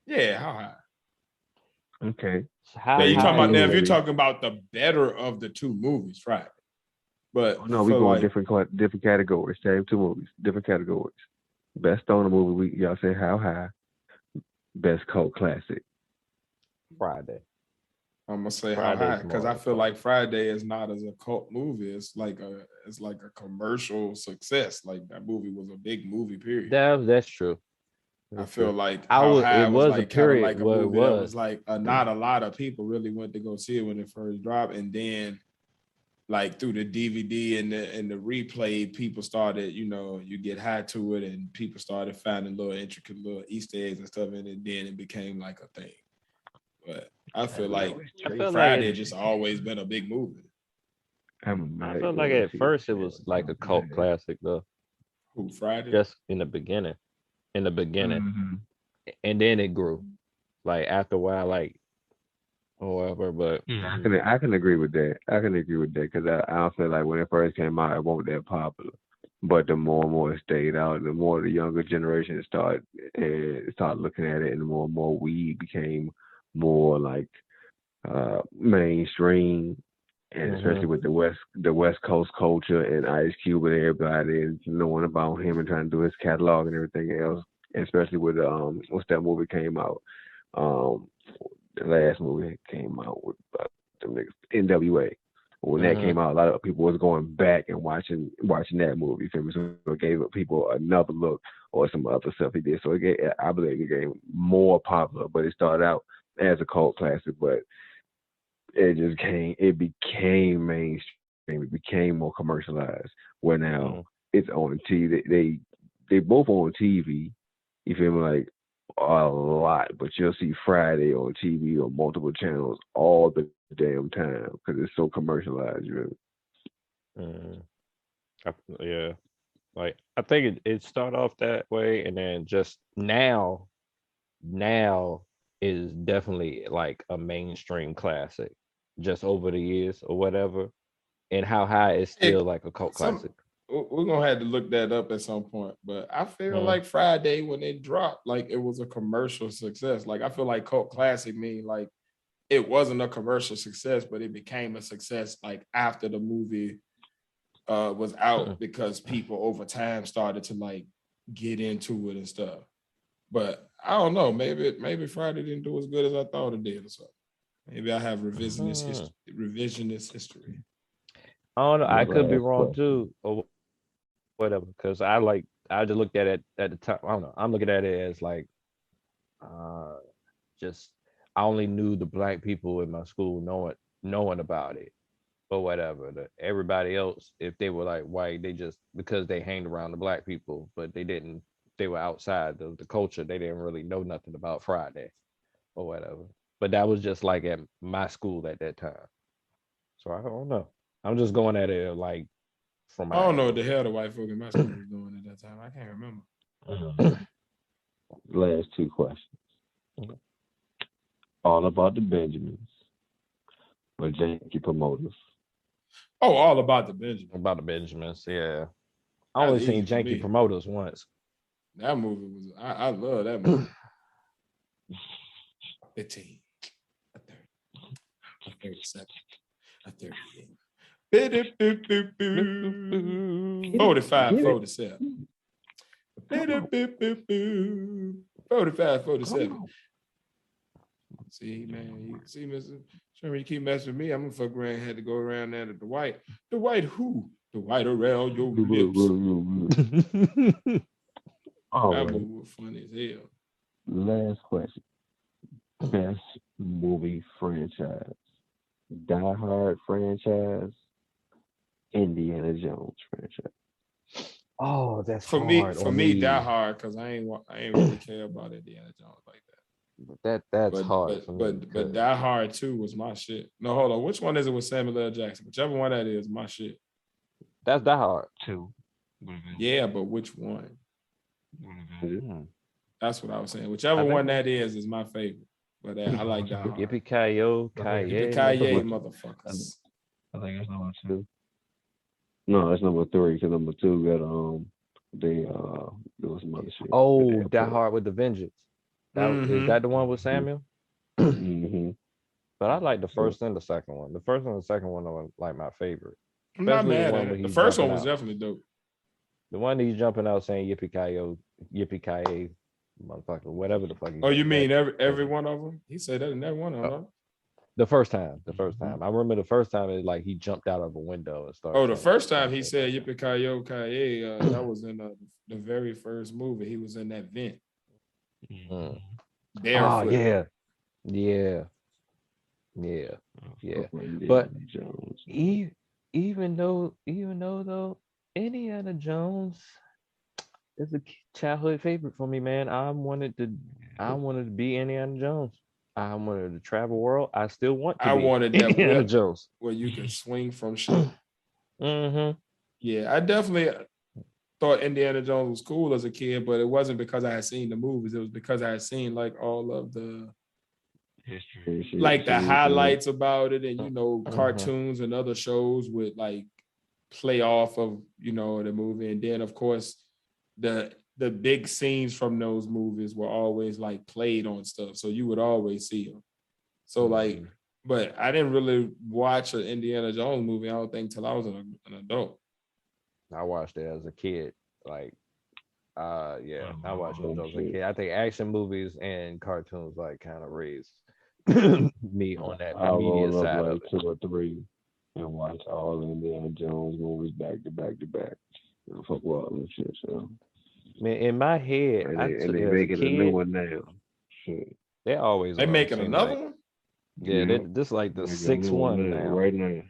Yeah, how high? Okay. How Yeah, you talking high about now? If is- you're talking about the better of the two movies, right? But Oh, no, we for going like, different categories. Same two movies, different categories. Best stoner movie. Y'all say How High. Best cult classic. Friday. I'm gonna say how Friday's high because more I of a feel cult. like Friday is not as a cult movie. It's like a commercial success. Like that movie was a big movie. Period. That's true. I That's feel true. like I how would- high it was was a like kind of period like a where it movie that was was. like not a lot of people really went to go see it when it first dropped, and then like through the DVD and the replay, people started, you get high to it, and people started finding little intricate little Easter eggs and stuff in it. Then it became like a thing. But I feel like I feel like Friday it- just always been a big movie. I felt like at first it was like a cult classic though. Who Friday? Just in the beginning. Mhm. And then it grew. Like after a while, like however, but Yeah, I can agree with that. I can agree with that because I don't feel like when it first came out, it wasn't that popular. But the more and more it stayed out, the more the younger generation started looking at it, and the more weed became more like mainstream, and especially with the West Coast culture and Ice Cube and everybody and knowing about him and trying to do his catalog and everything else, and especially with once that movie came out, the last movie that came out with them niggas, NWA. When that came out, a lot of people was going back and watching that movie. So it gave people another look or some other stuff he did. So I believe it became more popular, but it started out as a cult classic, but it became mainstream. It became more commercialized. Where now it's on TV. They both on TV. You feel me? Like a lot, but you'll see Friday on TV on multiple channels all the damn time because it's so commercialized. yeah. Like I think it started off that way, and then just now is definitely like a mainstream classic, just over the years or whatever. And How High is still like a cult classic. We're gonna have to look that up at some point, but I feel like Friday when it dropped, like it was a commercial success. Like I feel like cult classic mean like it wasn't a commercial success, but it became a success like after the movie was out because people over time started to like get into it and stuff. But I don't know, maybe Friday didn't do as good as I thought it did or something. Maybe I have revisionist history. I don't know. I could be wrong too, or whatever. Because I just looked at it at the time. I don't know. I'm looking at it as like, just I only knew the black people in my school knowing about it, or whatever. Everybody else, if they were like white, they just because they hanged around the black people, but they didn't. They were outside of the culture. They didn't really know nothing about Friday, or whatever. But that was just like at my school at that time. So I don't know. I'm just going at it like from my I don't know what the hell the white folk in my school was doing at that time. I can't remember. Last two questions. All About the Benjamins or Janky Promoters? Oh, All About the Benjamins. About the Benjamins, yeah. I only seen Janky Promoters once. That movie was I love that movie. 15, a 30, a 37, a 38. 45, 47. 45, 47. See, man, you see, Mr. Sherman, you keep messing with me. I'm gonna fuck around and had to go around there to the white. The white who? The white around your lips. That movie was funny as hell. Last question. Best movie franchise. Die Hard franchise, Indiana Jones franchise. Oh, that's For me, hard for on me, me. that hard because I ain't really care about Indiana Jones like that. That's But hard for me. but Die Hard 2 was my shit. No, hold on. Which one is it with Samuel L. Jackson? Whichever one that is, my shit. That's Die Hard. 2. Yeah, but which one? That's what I was saying. Whichever I think one that is my favorite. But I like Die Hard. Yippee Ki-Yo, Yippee Ki-Yay, motherfuckers. I think that's number 2. No, that's number 3. Because number 2 got they there was some other shit. Oh, Die Hard with the Vengeance. Is that the one with Samuel? Mm-hmm. But I like the first and the second one. The first and the second one are like my favorite. I'm not Especially the mad one at where it. The he's first one jumping was out. definitely dope. The one that he's jumping out saying Yippee Ki-Yo, Yippee Ki-Yay, motherfucker, whatever the fuck. Oh, you mean every one of them? He said that in every one of them. The first time. I remember the first time it like he jumped out of a window and started. Oh, the first time he said Yippee Ki-Yo, Ki-Yay, that was in the very first movie. He was in that vent. Oh Barefoot. yeah. But even though though Indiana Jones is a childhood favorite for me, man. I wanted to be Indiana Jones. I wanted to travel world. I still want to. I be wanted that Indiana whip Jones where you can swing from shit. Mm-hmm. Yeah, I definitely thought Indiana Jones was cool as a kid, but it wasn't because I had seen the movies. It was because I had seen like all of the history, like the highlights about it, and cartoons and other shows would like play off of the movie, and then of course the big scenes from those movies were always like played on stuff, so you would always see them. So like, but I didn't really watch an Indiana Jones movie, I don't think, till I was an adult. I watched it as a kid. Like, I watched it as a kid. I think action movies and cartoons like kind of raised me on that media side of it. 2 or 3 and watch all the Indiana Jones movies back to back to back. Fuck all that shit. So. Man, in my head, and they making a new one now. Shit. They always they making another one. Yeah, this like the 6th one now. Right now.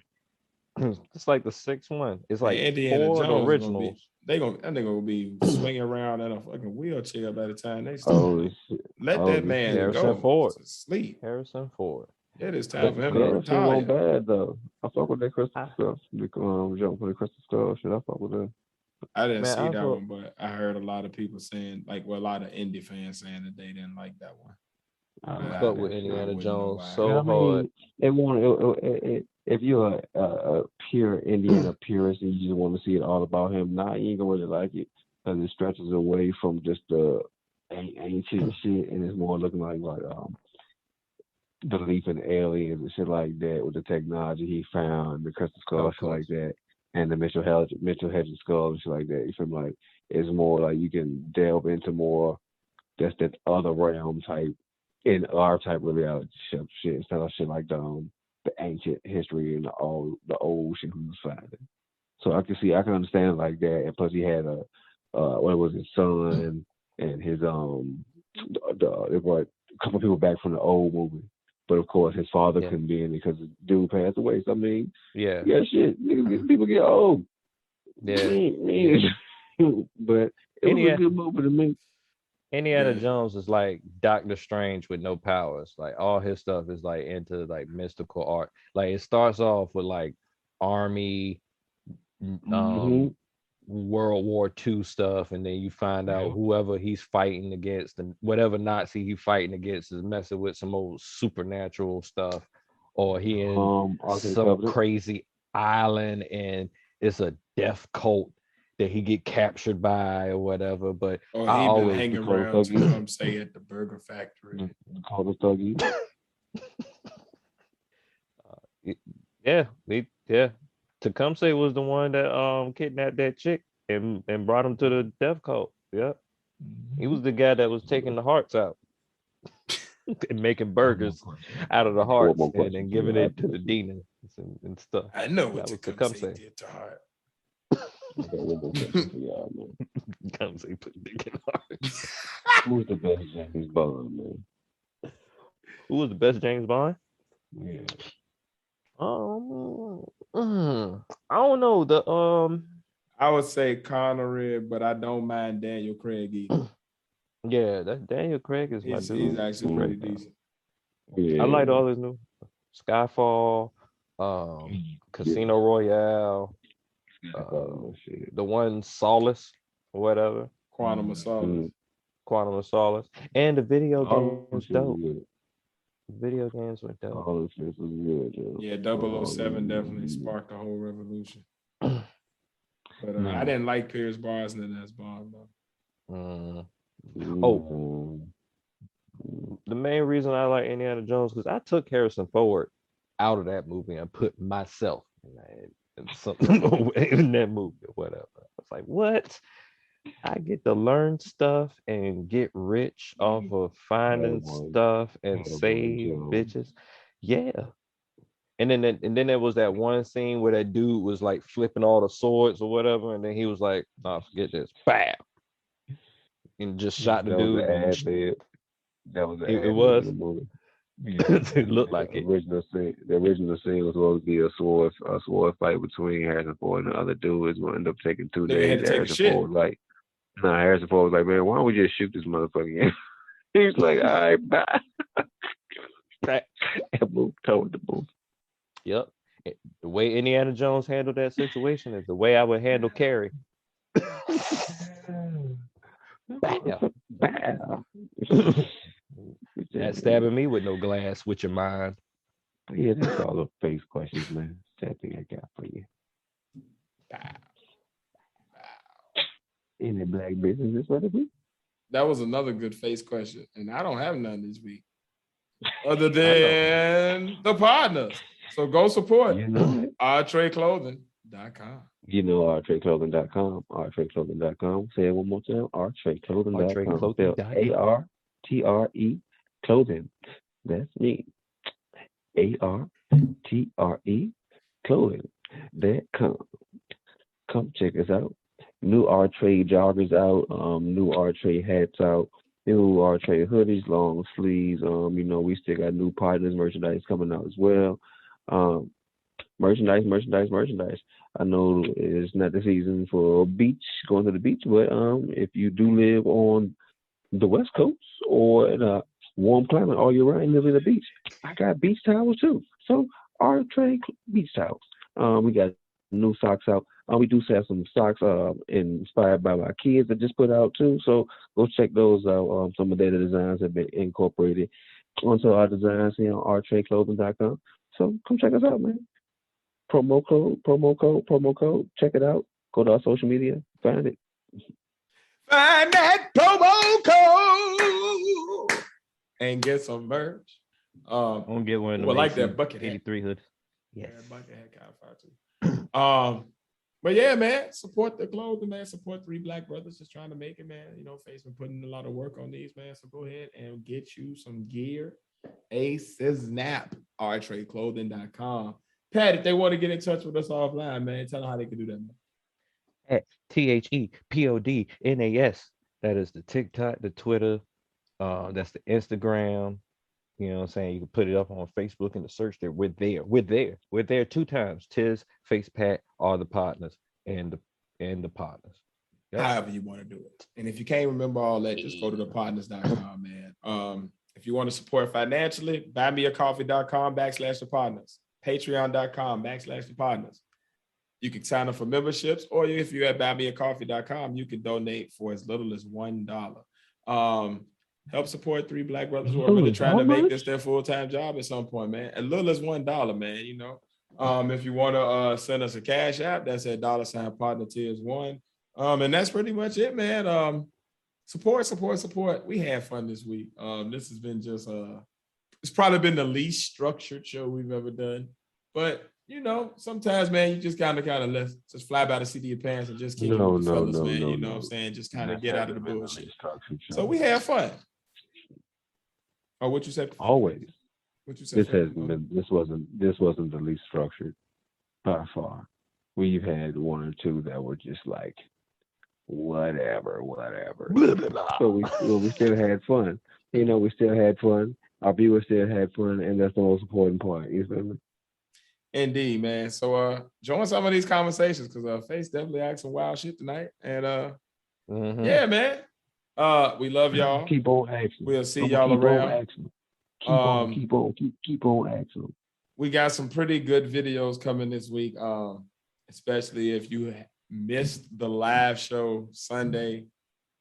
It's like the 6th one. It's like Indiana 4 Jones originals. They're gonna be swinging around in a fucking wheelchair by the time they start. Holy shit. Let that man Harrison go. Ford. Sleep. Harrison Ford. It is time for him to Harrison retire. wasn't bad though. I fuck with that crystal stuff. Jump for the crystal stuff. Shit, I fuck with that. I didn't see that one, but I heard a lot of people saying, like, a lot of indie fans saying that they didn't like that one. I fuck with Indiana Jones so hard. If you're a pure Indiana purist and you just want to see it all about him, you ain't gonna really like it because it stretches away from just the ancient shit and it's more looking like belief in aliens and shit like that with the technology he found, the crystal skull, shit like that, and the Mitchell Hedges skull and shit like that. You feel like it's more like you can delve into more that other realm type in our type of reality shit instead of shit like the ancient history and the old shit he was finding. So I can understand it like that. And plus he had a his son and his they brought a couple of people back from the old movie. But of course his father couldn't be in it because the dude passed away. So I mean, shit, people get old. Yeah. But it was a good movie to me. Indiana Jones is like Doctor Strange with no powers. Like all his stuff is like into like mystical art. Like it starts off with like army, World War II stuff, and then you find out whoever he's fighting against and whatever Nazi he's fighting against is messing with some old supernatural stuff, or he in some crazy island and it's a death cult that he get captured by or whatever. But he been hanging around to come stay at the burger factory. Call the Thuggy. Tecumseh was the one that kidnapped that chick and brought him to the death cult. Yeah. He was the guy that was taking the hearts out and making burgers out of the hearts and then giving it to the demons and stuff. I know what Tecumseh did to heart. Tecumseh put dick in heart. Who was the best James Bond, man? Who was the best James Bond? Yeah. I don't know. I would say Connery, but I don't mind Daniel Craig either. Yeah, that Daniel Craig is my He's dude. actually pretty decent. I liked Yeah. all his new Skyfall, Casino Royale, Shit. the one Solace or whatever, Quantum of Solace. Quantum of Solace, and the video All games this shit dope. was good. Video games were dope. All this shit was good, yo. Yeah, 007 definitely sparked the whole revolution. But No. I didn't like Pierce Brosnan as Bond though. Oh, the main reason I like Indiana Jones because I took Harrison Ford out of that movie and put myself in something in that movie or whatever. I was like, what? I get to learn stuff and get rich off of finding stuff and save bitches. Yeah. And then there was that one scene where that dude was like flipping all the swords or whatever, and then he was like, "Oh, forget this!" Bam, and just shot the dude. That was It was. in the movie. It looked like the it. The original scene was supposed to be a sword fight between Harrison Ford and the other dude. It's going to end up taking 2 They had days. to take a shit. Harrison Ford was like, man, why don't we just shoot this motherfucker? He's like, all right, bye. And moved toward the booth. Yep. The way Indiana Jones handled that situation is the way I would handle Carrie. Bam. Bam. That stabbing me with no glass with your mind. Yeah, that's all the face questions, man. That's the thing I got for you. Any black business this week? That was another good face question, and I don't have none this week, other than the Podnas. So go support RTradeClothing.com. RTradeClothing.com. RTradeClothing.com. Say it one more time. RTradeClothing.com. ARTRE Clothing. That's me. ARTRE Clothing.com. Come check us out. New R-Trade joggers out, new R-Trade hats out, new R-Trade hoodies, long sleeves. We still got new partners merchandise coming out as well. Merchandise. I know it's not the season for going to the beach, but if you do live on the West Coast or in a warm climate all year round, live in the beach, I got beach towels too. So R-Trade beach towels. We got new socks out. We do have some socks inspired by my kids that just put out too. So go check those out. Some of their designs have been incorporated onto our designs here on RTradeClothing.com. So come check us out, man. Promo code. Check it out. Go to our social media. Find it. Find that promo code and get some merch. I'm gonna get one. Well, like that bucket 83 hood. Yes. Yeah, bucket hat kind of fire too. But yeah, man, support the clothing, man. Support 3 Black brothers just trying to make it, man. Face's been putting a lot of work on these, man. So go ahead and get you some gear. Snap, RTradeClothing.com. Pat, if they want to get in touch with us offline, man, tell them how they can do that, man. At THEPODNAS. That is the TikTok, the Twitter, that's the Instagram. You know what I'm saying? You can put it up on Facebook in the search there. We're there. We're there 2 times. Tiz, Face Pat, are the partners and the partners. Yep. However you want to do it. And if you can't remember all that, just go to thepodners.com, man. If you want to support financially, buymeacoffee.com/thepodners, patreon.com/thepodners. You can sign up for memberships, or if you're at buymeacoffee.com, you can donate for as little as $1. Help support 3 Black brothers who are really trying to make this their full-time job at some point, man. As little as $1, man, If you want to send us a cash app, that's at $partner1. And that's pretty much it, man. Support. We had fun this week. This has been just it's probably been the least structured show we've ever done. But sometimes, man, you just kind of let's just fly by the seat of your pants and just kick it with the fellas, man. You know what I'm saying? Just kind of get out of the bullshit. So we had fun. Oh, what you said? Always. What you said? This wasn't the least structured by far. We've had 1 or 2 that were just like whatever. So we still had fun. We still had fun. Our viewers still had fun, and that's the most important part. You feel me? Indeed, man. So join some of these conversations because Face definitely asked some wild shit tonight. And yeah, man. We love y'all. Keep on asking. We'll see I'ma y'all keep around. on asking. Keep on asking. We got some pretty good videos coming this week. Especially if you missed the live show Sunday.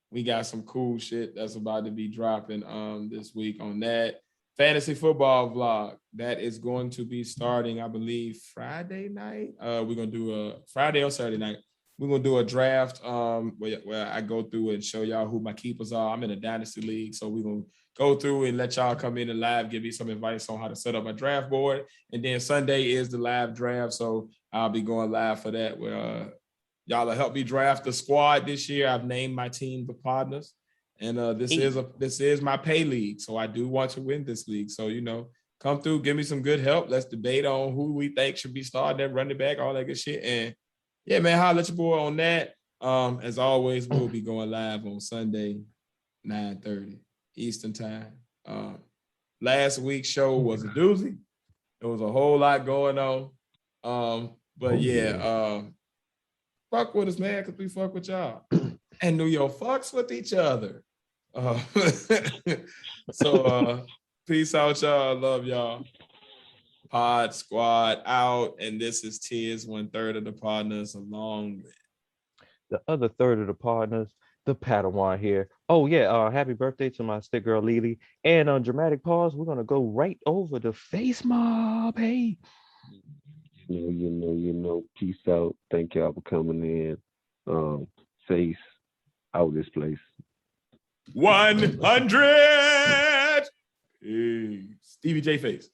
We got some cool shit that's about to be dropping this week on that. Fantasy football vlog that is going to be starting, I believe, Friday night. We're gonna do a Friday or Saturday night. We're gonna do a draft where I go through and show y'all who my keepers are. I'm in a dynasty league, so we're gonna go through and let y'all come in and live, give you some advice on how to set up a draft board. And then Sunday is the live draft, so I'll be going live for that. Where y'all will help me draft the squad this year. I've named my team the Podnas. And this is my pay league. So I do want to win this league. So, come through, give me some good help. Let's debate on who we think should be starting at running back, all that good shit. And yeah, man, holla at your boy on that. As always, we'll be going live on Sunday, 9:30 Eastern time. Last week's show was a doozy. There was a whole lot going on. But yeah, fuck with us, man, because we fuck with y'all. And New York fucks with each other. So peace out, y'all. Love y'all. Pod Squad out. And this is Tears, 1/3 of the Podnas, along with the other third of the partners, the Padawan here. Oh yeah, happy birthday to my stick girl Lily. And on dramatic pause, we're gonna go right over the face mob. Hey. You know. Peace out. Thank y'all for coming in. Face out this place. 100. Stevie J Face.